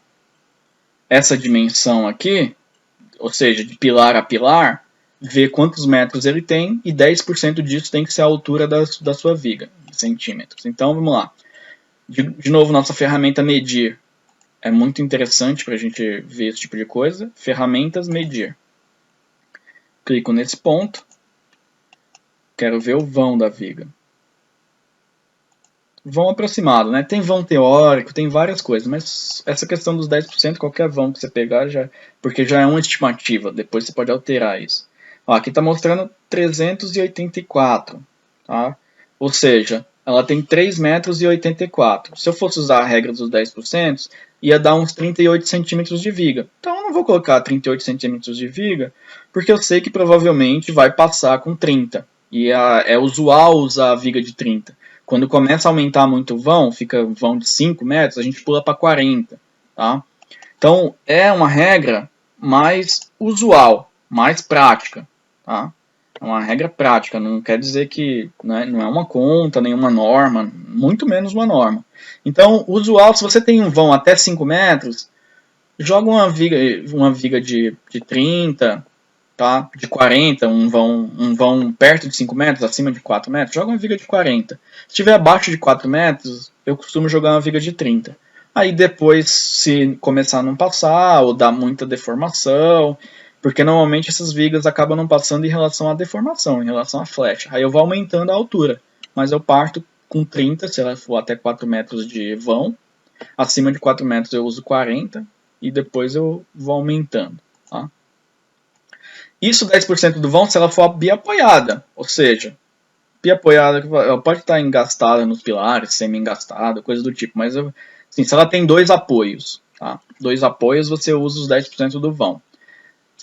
essa dimensão aqui, ou seja, de pilar a pilar, ver quantos metros ele tem e 10% disso tem que ser a altura da sua viga, em centímetros. Então vamos lá. De novo, nossa ferramenta medir é muito interessante para a gente ver esse tipo de coisa. Ferramentas medir. Clico nesse ponto. Quero ver o vão da viga. Vão aproximado, né? Tem vão teórico, tem várias coisas, mas essa questão dos 10%, qualquer vão que você pegar, porque já é uma estimativa, depois você pode alterar isso. Ó, aqui está mostrando 384, tá? Ou seja, ela tem 3,84 metros. Se eu fosse usar a regra dos 10%, ia dar uns 38 centímetros de viga. Então eu não vou colocar 38 centímetros de viga, porque eu sei que provavelmente vai passar com 30. E é usual usar a viga de 30. Quando começa a aumentar muito o vão, fica vão de 5 metros, a gente pula para 40. Tá? Então é uma regra mais usual, mais prática. Tá? É uma regra prática, não quer dizer que não é uma conta, nenhuma norma, muito menos uma norma. Então, usual, se você tem um vão até 5 metros, joga uma viga de 30, tá? De 40, um vão perto de 5 metros, acima de 4 metros, joga uma viga de 40. Se estiver abaixo de 4 metros, eu costumo jogar uma viga de 30. Aí depois, se começar a não passar, ou dar muita deformação, porque normalmente essas vigas acabam não passando em relação à deformação, em relação à flecha. Aí eu vou aumentando a altura, mas eu parto com 30, se ela for até 4 metros de vão. Acima de 4 metros eu uso 40 e depois eu vou aumentando. Tá? Isso 10% do vão se ela for biapoiada, ou seja, biapoiada ela pode estar engastada nos pilares, semi-engastada, coisa do tipo, mas assim, se ela tem dois apoios, tá? Dois apoios você usa os 10% do vão.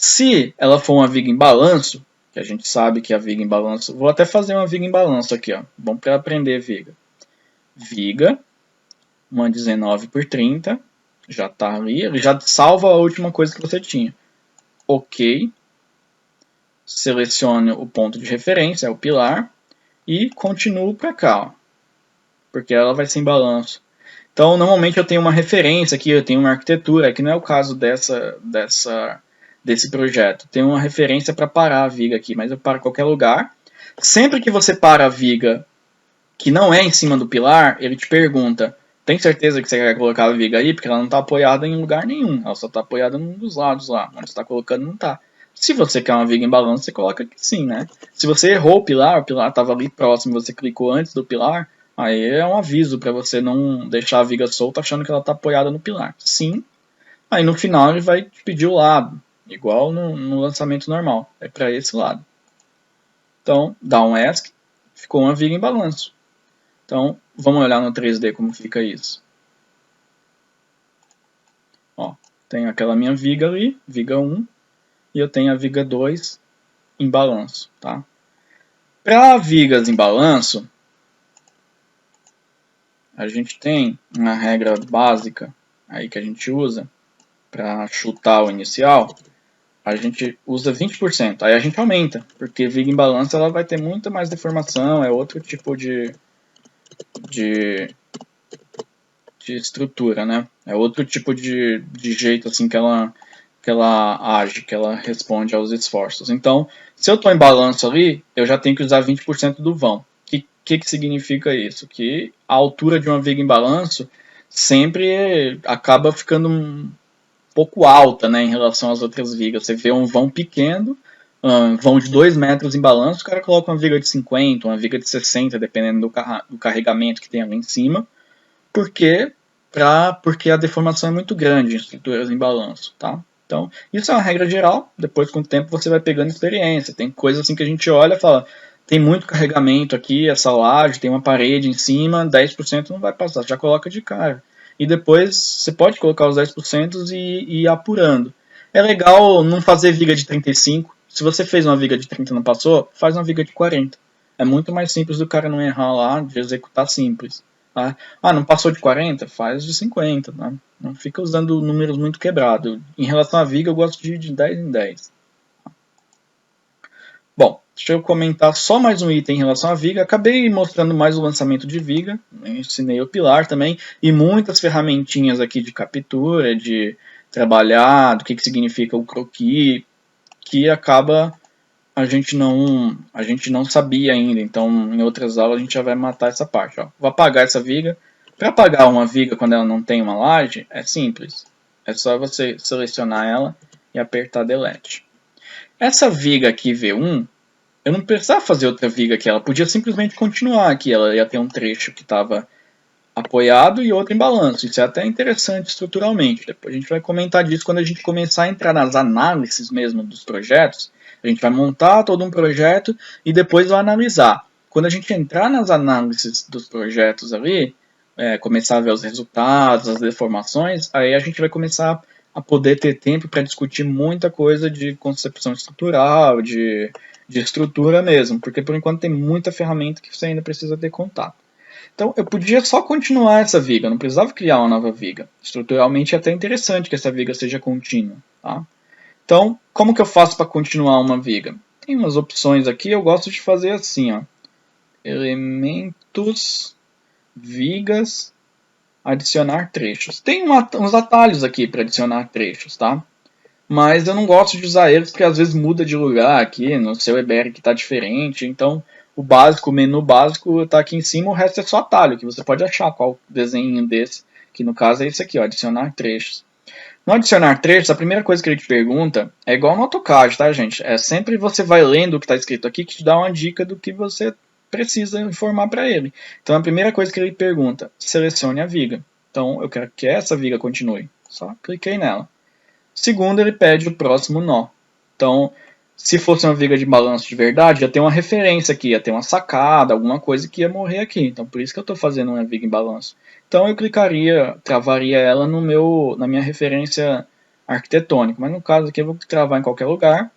Se ela for uma viga em balanço, que a gente sabe que a viga em balanço... Vou até fazer uma viga em balanço aqui, ó. Bom para aprender viga. Viga, uma 19 por 30, já está ali, ele já salva a última coisa que você tinha. Ok, selecione o ponto de referência, é o pilar, e continuo para cá, ó, porque ela vai ser em balanço. Então, normalmente eu tenho uma referência aqui, eu tenho uma arquitetura, que não é o caso desse projeto. Tem uma referência para parar a viga aqui, mas eu paro em qualquer lugar. Sempre que você para a viga que não é em cima do pilar, ele te pergunta: tem certeza que você quer colocar a viga aí? Porque ela não está apoiada em lugar nenhum, ela só está apoiada num dos lados lá, onde você está colocando não está. Se você quer uma viga em balanço, você coloca aqui sim, né? Se você errou o pilar estava ali próximo, você clicou antes do pilar, aí é um aviso para você não deixar a viga solta achando que ela está apoiada no pilar. Sim, aí no final ele vai te pedir o lado, igual no lançamento normal, é para esse lado. Então, dá um ESC, ficou uma viga em balanço. Então, vamos olhar no 3D como fica isso. Ó, tenho aquela minha viga ali, viga 1, e eu tenho a viga 2 em balanço. Tá? Para vigas em balanço, a gente tem uma regra básica aí que a gente usa para chutar o inicial. A gente usa 20%, aí a gente aumenta, porque viga em balanço ela vai ter muita mais deformação, é outro tipo de estrutura, né? É outro tipo de jeito assim que ela age, que ela responde aos esforços. Então, se eu estou em balanço ali, eu já tenho que usar 20% do vão. O que significa isso? Que a altura de uma viga em balanço sempre acaba ficando um pouco alta, né, em relação às outras vigas. Você vê um vão pequeno, um vão de 2 metros em balanço, o cara coloca uma viga de 50, uma viga de 60, dependendo do carregamento que tem ali em cima, porque a deformação é muito grande em estruturas em balanço, tá? Então, isso é uma regra geral, depois com o tempo você vai pegando experiência, tem coisas assim que a gente olha e fala, tem muito carregamento aqui, essa laje, tem uma parede em cima, 10% não vai passar, já coloca de cara. E depois você pode colocar os 10% e ir apurando. É legal não fazer viga de 35, se você fez uma viga de 30 e não passou, faz uma viga de 40. É muito mais simples do cara não errar lá, de executar simples. Tá? Ah, não passou de 40? Faz de 50. Tá? Não fica usando números muito quebrados. Em relação à viga, eu gosto de ir de 10 em 10. Bom, deixa eu comentar só mais um item em relação à viga. Acabei mostrando mais o lançamento de viga. Ensinei o pilar também. E muitas ferramentinhas aqui de captura, de trabalhar, do que significa o croquis, que acaba a gente não sabia ainda, então em outras aulas a gente já vai matar essa parte. Ó. Vou apagar essa viga. Para apagar uma viga quando ela não tem uma laje, é simples. É só você selecionar ela e apertar Delete. Essa viga aqui V1, eu não precisava fazer outra viga aqui, ela podia simplesmente continuar aqui. Ela ia ter um trecho que estava apoiado e outro em balanço. Isso é até interessante estruturalmente. Depois a gente vai comentar disso quando a gente começar a entrar nas análises mesmo dos projetos. A gente vai montar todo um projeto e depois vai analisar. Quando a gente entrar nas análises dos projetos ali, começar a ver os resultados, as deformações, aí a gente vai começar a poder ter tempo para discutir muita coisa de concepção estrutural, de estrutura mesmo, porque por enquanto tem muita ferramenta que você ainda precisa ter contato. Então eu podia só continuar essa viga, não precisava criar uma nova viga. Estruturalmente é até interessante que essa viga seja contínua. Tá? Então, como que eu faço para continuar uma viga? Tem umas opções aqui, eu gosto de fazer assim, ó. Elementos, vigas, adicionar trechos. Tem uns atalhos aqui para adicionar trechos, tá? Mas eu não gosto de usar eles porque às vezes muda de lugar aqui, no seu EBR que está diferente, então o básico, o menu básico está aqui em cima, o resto é só atalho, que você pode achar qual desenho desse, que no caso é esse aqui, ó, adicionar trechos. No adicionar trechos, a primeira coisa que ele te pergunta é igual no AutoCAD, tá, gente? É sempre você vai lendo o que está escrito aqui que te dá uma dica do que você precisa informar para ele. Então, a primeira coisa que ele pergunta, selecione a viga. Então, eu quero que essa viga continue. Só cliquei nela. Segundo, ele pede o próximo nó. Então, se fosse uma viga de balanço de verdade, ia ter uma referência aqui, ia ter uma sacada, alguma coisa que ia morrer aqui. Então, por isso que eu estou fazendo uma viga em balanço. Então, eu clicaria, travaria ela na minha referência arquitetônica. Mas no caso aqui, eu vou travar em qualquer lugar.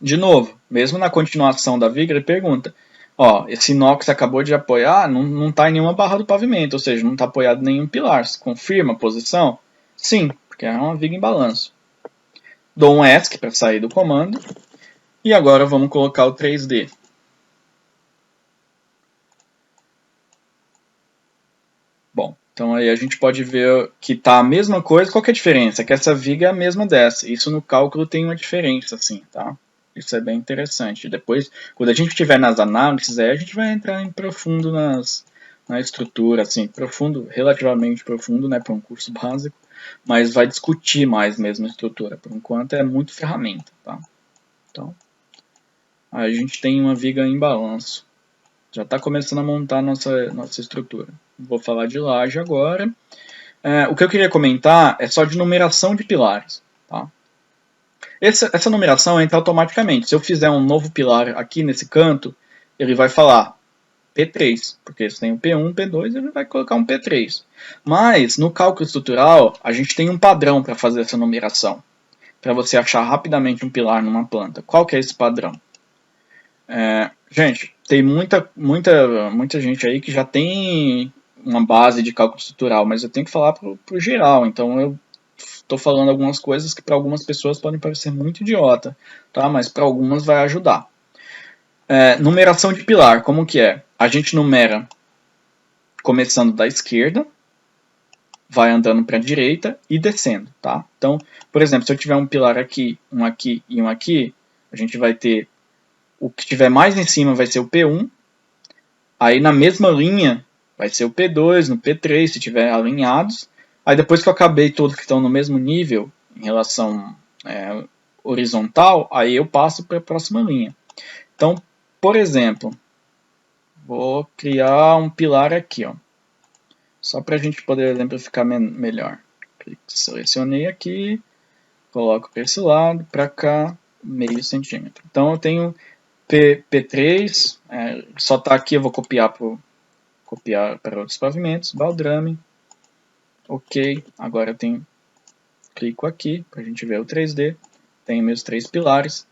De novo, mesmo na continuação da viga, ele pergunta, ó, esse nó que você acabou de apoiar não está em nenhuma barra do pavimento, ou seja, não está apoiado em nenhum pilar. Você confirma a posição? Sim, porque é uma viga em balanço. Dou um ESC para sair do comando. E agora vamos colocar o 3D. Bom, então aí a gente pode ver que está a mesma coisa. Qual que é a diferença? É que essa viga é a mesma dessa. Isso no cálculo tem uma diferença, assim, tá? Isso é bem interessante. Depois, quando a gente estiver nas análises, aí a gente vai entrar em profundo na estrutura, assim, profundo, relativamente profundo, né, para um curso básico, mas vai discutir mais mesmo a estrutura. Por enquanto é muito ferramenta, tá? Então, aí a gente tem uma viga em balanço. Já está começando a montar nossa estrutura. Vou falar de laje agora. O que eu queria comentar é só de numeração de pilares. Tá? Essa numeração entra automaticamente. Se eu fizer um novo pilar aqui nesse canto, ele vai falar P3, porque se tem o P1, P2, ele vai colocar um P3. Mas no cálculo estrutural, a gente tem um padrão para fazer essa numeração, para você achar rapidamente um pilar numa planta. Qual que é esse padrão? Gente, tem muita gente aí que já tem uma base de cálculo estrutural, mas eu tenho que falar pro geral, então eu estou falando algumas coisas que para algumas pessoas podem parecer muito idiota, tá? Mas para algumas vai ajudar. Numeração de pilar, como que é? A gente numera começando da esquerda, vai andando para a direita e descendo, tá? Então, por exemplo, se eu tiver um pilar aqui e um aqui, a gente vai ter o que tiver mais em cima vai ser o P1, aí na mesma linha vai ser o P2, no P3, se tiver alinhados. Aí depois que eu acabei todos que estão no mesmo nível, em relação horizontal, aí eu passo para a próxima linha. Então, por exemplo, vou criar um pilar aqui, ó, só para a gente poder exemplificar melhor. Selecionei aqui, coloco para esse lado, para cá, meio centímetro. Então eu tenho P3, só está aqui, eu vou copiar para outros pavimentos, baldrame, ok, agora eu tenho, clico aqui para a gente ver o 3D, tenho meus 3 pilares.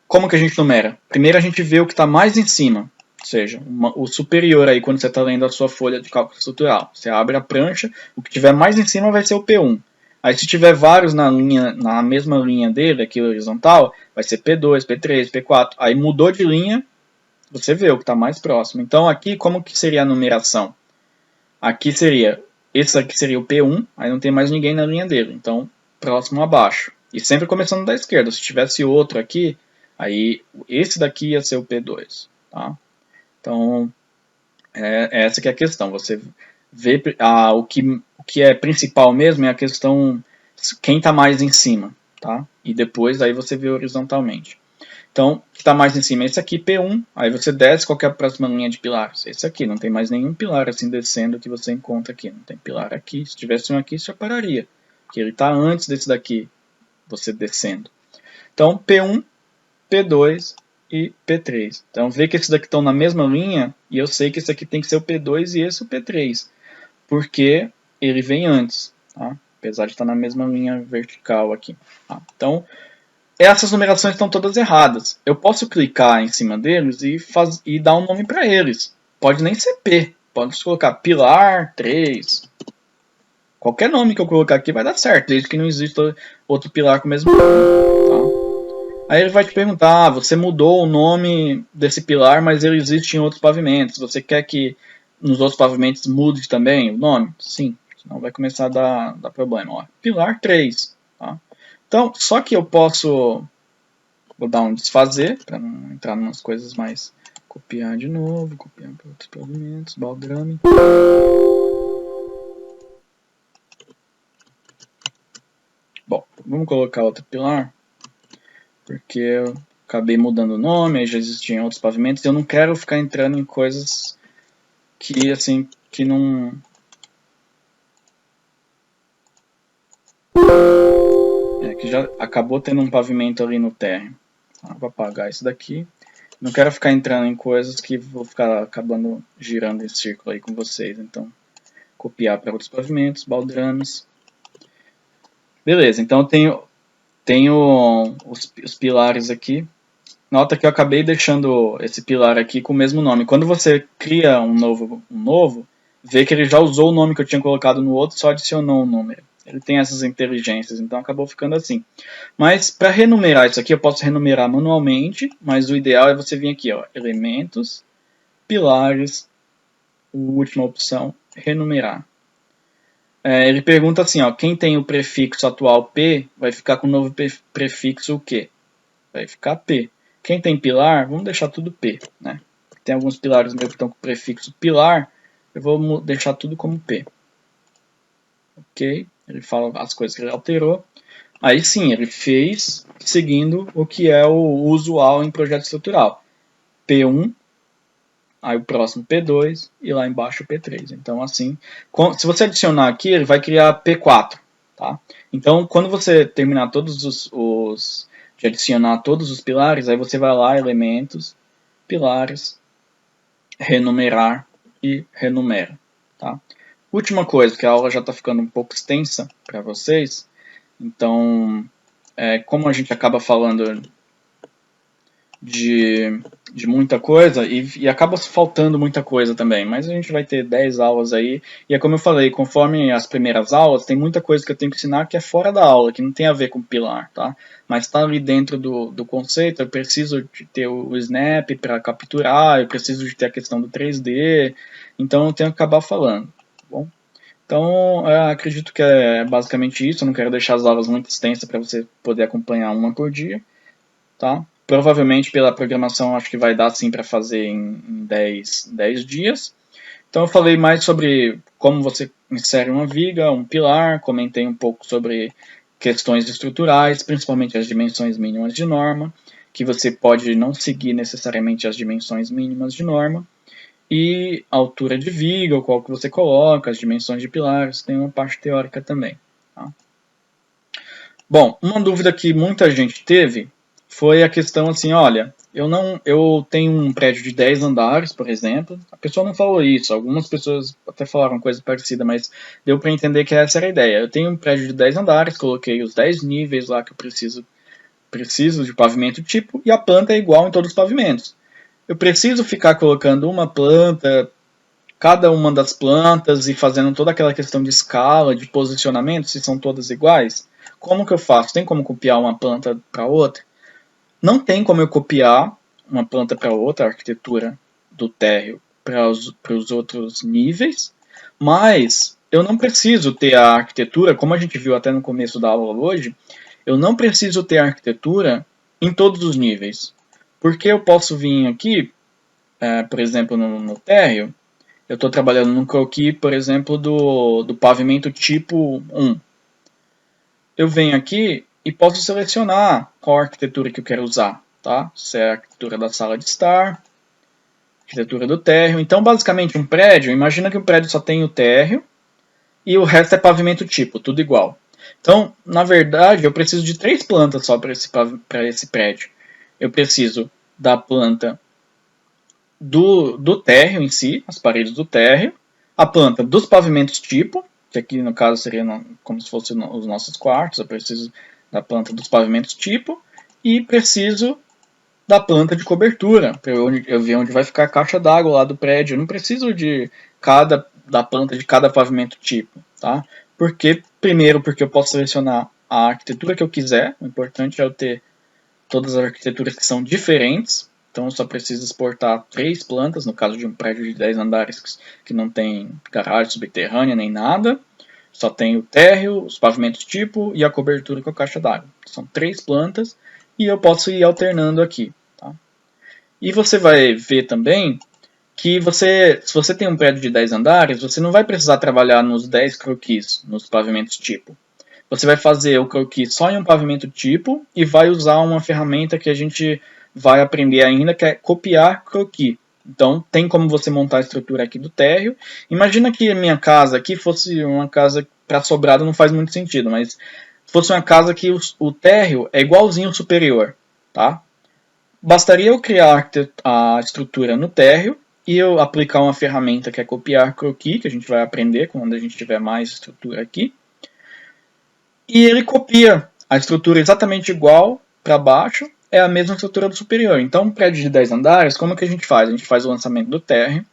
Como que a gente numera? Primeiro a gente vê o que está mais em cima, ou seja, o superior aí quando você está lendo a sua folha de cálculo estrutural. Você abre a prancha, o que tiver mais em cima vai ser o P1. Aí se tiver vários na mesma linha dele, aqui horizontal, vai ser P2, P3, P4. Aí mudou de linha, você vê o que está mais próximo. Então aqui como que seria a numeração? Aqui seria, esse aqui seria o P1, aí não tem mais ninguém na linha dele, então próximo abaixo. E sempre começando da esquerda, se tivesse outro aqui, aí esse daqui ia ser o P2, tá? Então, essa que é a questão, você vê o que é principal mesmo é a questão quem está mais em cima, tá? E depois aí você vê horizontalmente. Então, o que está mais em cima é esse aqui, P1. Aí você desce, qual que é a próxima linha de pilares? Esse aqui, não tem mais nenhum pilar assim descendo que você encontra aqui. Não tem pilar aqui. Se tivesse um aqui, isso já pararia. Porque ele está antes desse daqui, você descendo. Então, P1, P2 e P3. Então, vê que esses daqui estão na mesma linha, e eu sei que esse aqui tem que ser o P2 e esse o P3. Porque ele vem antes, tá? Apesar de estar na mesma linha vertical aqui. Tá? Então, essas numerações estão todas erradas. Eu posso clicar em cima deles e dar um nome para eles. Pode nem ser P. Pode colocar pilar 3. Qualquer nome que eu colocar aqui vai dar certo, desde que não exista outro pilar com o mesmo nome. Tá? Aí ele vai te perguntar, você mudou o nome desse pilar, mas ele existe em outros pavimentos. Você quer que nos outros pavimentos mude também o nome? Sim, senão vai começar a dar problema. Ó, pilar 3. Tá? Então, só que eu posso... Vou dar um desfazer, para não entrar em umas coisas mais... Copiar de novo, copiar para outros pavimentos, baldrame. Bom, vamos colocar outro pilar, porque eu acabei mudando o nome, aí já existiam outros pavimentos, e eu não quero ficar entrando em coisas que, assim, que não... que já acabou tendo um pavimento ali no térreo. Tá? Vou apagar isso daqui. Não quero ficar entrando em coisas que vou ficar acabando girando em círculo aí com vocês. Então, copiar para outros pavimentos, baldrames. Beleza, então eu tenho os pilares aqui. Nota que eu acabei deixando esse pilar aqui com o mesmo nome. Quando você cria um novo, vê que ele já usou o nome que eu tinha colocado no outro, só adicionou um número. Ele tem essas inteligências, então acabou ficando assim. Mas para renumerar isso aqui, eu posso renumerar manualmente, mas o ideal é você vir aqui, ó, elementos, pilares, última opção, renumerar. Ele pergunta assim, ó, quem tem o prefixo atual P vai ficar com o novo prefixo o quê? Vai ficar P. Quem tem pilar, vamos deixar tudo P, né? Tem alguns pilares meus que estão com o prefixo pilar, eu vou deixar tudo como P. Ok? Ele fala as coisas que ele alterou. Aí sim, ele fez seguindo o que é o usual em projeto estrutural. P1, aí o próximo P2 e lá embaixo P3. Então assim, se você adicionar aqui, ele vai criar P4. Tá? Então quando você terminar todos de adicionar todos os pilares, aí você vai lá, elementos, pilares, renumerar e renumera. Tá? Última coisa, que a aula já está ficando um pouco extensa para vocês, então como a gente acaba falando de muita coisa e acaba faltando muita coisa também, mas a gente vai ter 10 aulas aí, e é como eu falei, conforme as primeiras aulas, tem muita coisa que eu tenho que ensinar que é fora da aula, que não tem a ver com pilar, tá? Mas está ali dentro do conceito, eu preciso de ter o snap para capturar, eu preciso de ter a questão do 3D, então eu tenho que acabar falando, tá bom? Então, eu acredito que é basicamente isso, eu não quero deixar as aulas muito extensas para você poder acompanhar uma por dia, tá? Provavelmente pela programação acho que vai dar sim para fazer em 10 dias. Então eu falei mais sobre como você insere uma viga, um pilar, comentei um pouco sobre questões estruturais, principalmente as dimensões mínimas de norma, que você pode não seguir necessariamente as dimensões mínimas de norma, e a altura de viga, o qual que você coloca, as dimensões de pilares, tem uma parte teórica também. Tá? Bom, uma dúvida que muita gente teve foi a questão assim, olha, eu tenho um prédio de 10 andares, por exemplo. A pessoa não falou isso, algumas pessoas até falaram coisa parecida, mas deu para entender que essa era a ideia. Eu tenho um prédio de 10 andares, coloquei os 10 níveis lá que eu preciso de pavimento tipo, e a planta é igual em todos os pavimentos. Eu preciso ficar colocando uma planta, cada uma das plantas e fazendo toda aquela questão de escala, de posicionamento, se são todas iguais? Como que eu faço? Tem como copiar uma planta para outra? Não tem como eu copiar uma planta para outra, a arquitetura do térreo para os outros níveis, mas eu não preciso ter a arquitetura, como a gente viu até no começo da aula hoje, eu não preciso ter a arquitetura em todos os níveis. Porque eu posso vir aqui, por exemplo, no térreo, eu estou trabalhando num croquis, por exemplo, do pavimento tipo 1. Eu venho aqui e posso selecionar qual arquitetura que eu quero usar. Tá? Se é a arquitetura da sala de estar, arquitetura do térreo. Então, basicamente, um prédio, imagina que o prédio só tem o térreo e o resto é pavimento tipo, tudo igual. Então, na verdade, eu preciso de 3 plantas só para esse prédio. Eu preciso da planta do térreo em si, as paredes do térreo, a planta dos pavimentos tipo, que aqui no caso seria como se fossem os nossos quartos, eu preciso da planta dos pavimentos tipo, e preciso da planta de cobertura, para eu ver onde vai ficar a caixa d'água lá do prédio. Eu não preciso da planta de cada pavimento tipo, tá? Primeiro, porque eu posso selecionar a arquitetura que eu quiser, o importante é eu ter todas as arquiteturas que são diferentes, então eu só preciso exportar 3 plantas, no caso de um prédio de 10 andares que não tem garagem subterrânea nem nada, só tem o térreo, os pavimentos tipo e a cobertura com a caixa d'água. São 3 plantas e eu posso ir alternando aqui. Tá? E você vai ver também que se você tem um prédio de 10 andares, você não vai precisar trabalhar nos 10 croquis, nos pavimentos tipo. Você vai fazer o croquis só em um pavimento tipo e vai usar uma ferramenta que a gente vai aprender ainda, que é copiar croquis. Então, tem como você montar a estrutura aqui do térreo. Imagina que a minha casa aqui fosse uma casa para sobrado, não faz muito sentido, mas fosse uma casa que o térreo é igualzinho ao superior, tá? Bastaria eu criar a estrutura no térreo e eu aplicar uma ferramenta que é copiar croquis, que a gente vai aprender quando a gente tiver mais estrutura aqui. E ele copia a estrutura é exatamente igual para baixo, é a mesma estrutura do superior. Então, um prédio de 10 andares, como que a gente faz? A gente faz o lançamento do térreo,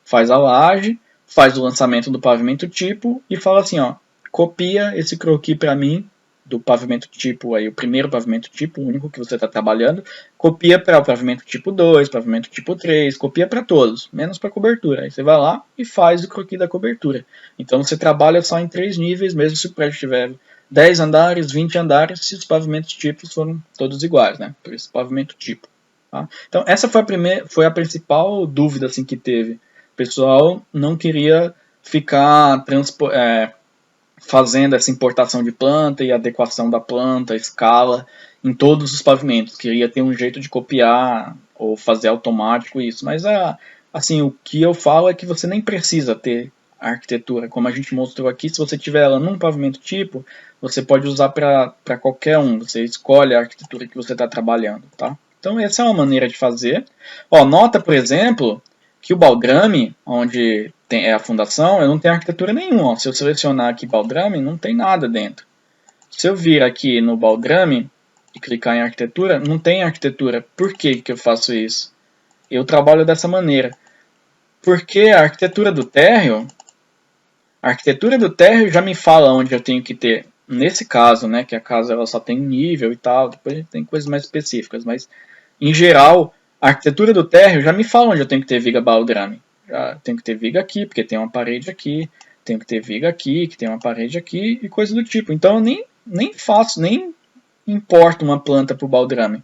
faz a laje, faz o lançamento do pavimento tipo e fala assim, ó, copia esse croquis para mim do pavimento tipo, aí o primeiro pavimento tipo, o único que você está trabalhando, copia para o pavimento tipo 2, pavimento tipo 3, copia para todos, menos para cobertura. Aí você vai lá e faz o croquis da cobertura. Então você trabalha só em 3 níveis, mesmo se o prédio tiver 10 andares, 20 andares, se os pavimentos tipos foram todos iguais, né? Por esse pavimento tipo. Tá? Então essa foi a principal dúvida assim, que teve. O pessoal não queria ficar fazendo essa importação de planta e adequação da planta, escala, em todos os pavimentos. Queria ter um jeito de copiar ou fazer automático isso. Mas assim, o que eu falo é que você nem precisa ter a arquitetura. Como a gente mostrou aqui, se você tiver ela num pavimento tipo, você pode usar para qualquer um. Você escolhe a arquitetura que você está trabalhando. Tá? Então essa é uma maneira de fazer. Ó, nota, por exemplo, que o baldrame, onde é a fundação, eu não tenho arquitetura nenhuma. Ó. Se eu selecionar aqui baldrame, não tem nada dentro. Se eu vir aqui no baldrame e clicar em arquitetura, não tem arquitetura. Por que eu faço isso? Eu trabalho dessa maneira. Porque a arquitetura do térreo já me fala onde eu tenho que ter. Nesse caso, né, que a casa ela só tem um nível e tal, depois tem coisas mais específicas, mas em geral, a arquitetura do térreo já me fala onde eu tenho que ter viga baldrame. Já tenho que ter viga aqui, porque tem uma parede aqui, tenho que ter viga aqui, que tem uma parede aqui, e coisa do tipo. Então eu nem faço, nem importo uma planta para o baldrame.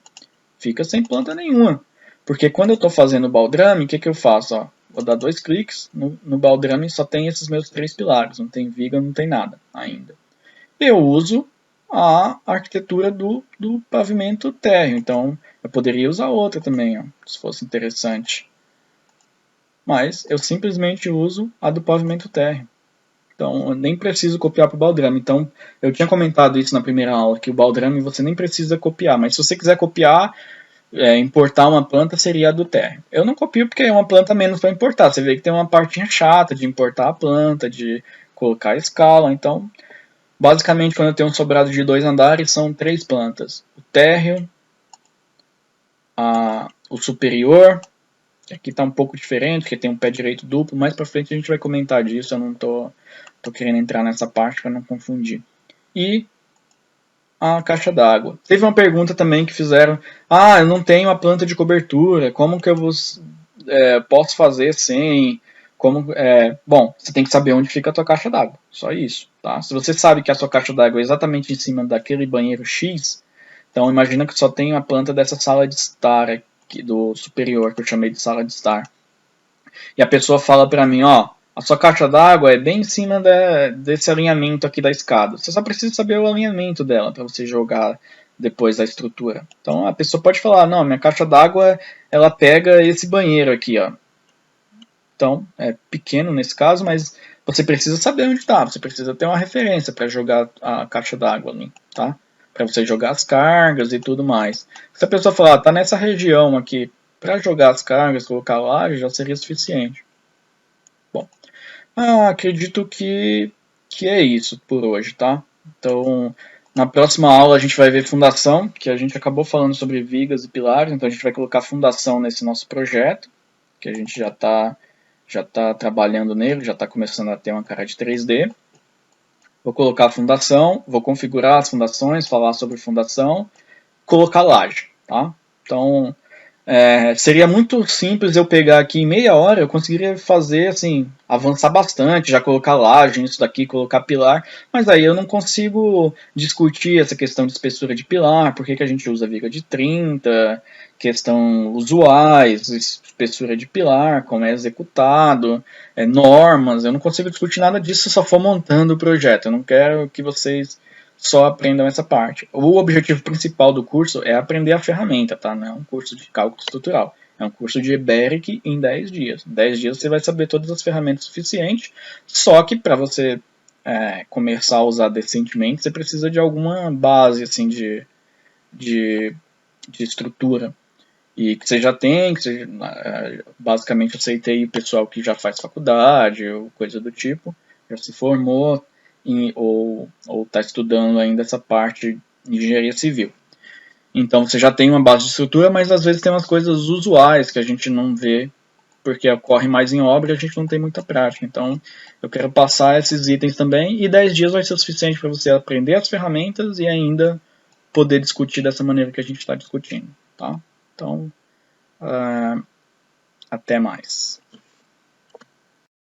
Fica sem planta nenhuma. Porque quando eu estou fazendo o baldrame, o que eu faço? Ó, vou dar 2 cliques, no baldrame só tem esses meus 3 pilares, não tem viga, não tem nada ainda. Eu uso a arquitetura do pavimento térreo. Então, eu poderia usar outra também, ó, se fosse interessante. Mas eu simplesmente uso a do pavimento térreo. Então, eu nem preciso copiar para o baldrame. Então, eu tinha comentado isso na primeira aula, que o baldrame você nem precisa copiar. Mas se você quiser copiar, importar uma planta, seria a do térreo. Eu não copio porque é uma planta menos para importar. Você vê que tem uma partinha chata de importar a planta, de colocar a escala. Então, basicamente, quando eu tenho um sobrado de 2 andares, são 3 plantas. O térreo, o superior, que aqui está um pouco diferente, porque tem um pé direito duplo. Mais para frente a gente vai comentar disso, eu não tô querendo entrar nessa parte para não confundir. E a caixa d'água. Teve uma pergunta também que fizeram, eu não tenho a planta de cobertura, como que eu posso fazer sem... Bom, você tem que saber onde fica a tua caixa d'água, só isso, tá? Se você sabe que a sua caixa d'água é exatamente em cima daquele banheiro X, então imagina que só tem a planta dessa sala de estar aqui, do superior, que eu chamei de sala de estar. E a pessoa fala para mim, ó, a sua caixa d'água é bem em cima desse alinhamento aqui da escada. Você só precisa saber o alinhamento dela para você jogar depois a estrutura. Então a pessoa pode falar, não, minha caixa d'água ela pega esse banheiro aqui, ó. Então, é pequeno nesse caso, mas você precisa saber onde está. Você precisa ter uma referência para jogar a caixa d'água ali, tá? Para você jogar as cargas e tudo mais. Se a pessoa falar, tá nessa região aqui, para jogar as cargas, colocar lá, já seria suficiente. Bom, acredito que é isso por hoje, tá? Então, na próxima aula a gente vai ver fundação, que a gente acabou falando sobre vigas e pilares, então a gente vai colocar fundação nesse nosso projeto, que a gente já tá trabalhando nele, já está começando a ter uma cara de 3D. Vou colocar a fundação, vou configurar as fundações, falar sobre fundação, colocar laje, tá? Então, seria muito simples eu pegar aqui em meia hora, eu conseguiria fazer, assim, avançar bastante, já colocar laje nisso daqui, colocar pilar, mas aí eu não consigo discutir essa questão de espessura de pilar, por que a gente usa viga de 30, questão usuais, espessura de pilar, como é executado, normas, eu não consigo discutir nada disso se só for montando o projeto, eu não quero que vocês só aprendam essa parte. O objetivo principal do curso é aprender a ferramenta, tá? Não é um curso de cálculo estrutural. É um curso de EBERIC em 10 dias. Em 10 dias você vai saber todas as ferramentas suficientes, só que para você começar a usar decentemente, você precisa de alguma base assim, de estrutura. E que você já tem, que você, basicamente eu aceitei o pessoal que já faz faculdade ou coisa do tipo, já se formou ou está estudando ainda essa parte engenharia civil. Então você já tem uma base de estrutura, mas às vezes tem umas coisas usuais que a gente não vê porque ocorre mais em obra e a gente não tem muita prática. Então eu quero passar esses itens também e 10 dias vai ser o suficiente para você aprender as ferramentas e ainda poder discutir dessa maneira que a gente está discutindo. Tá? Então, até mais.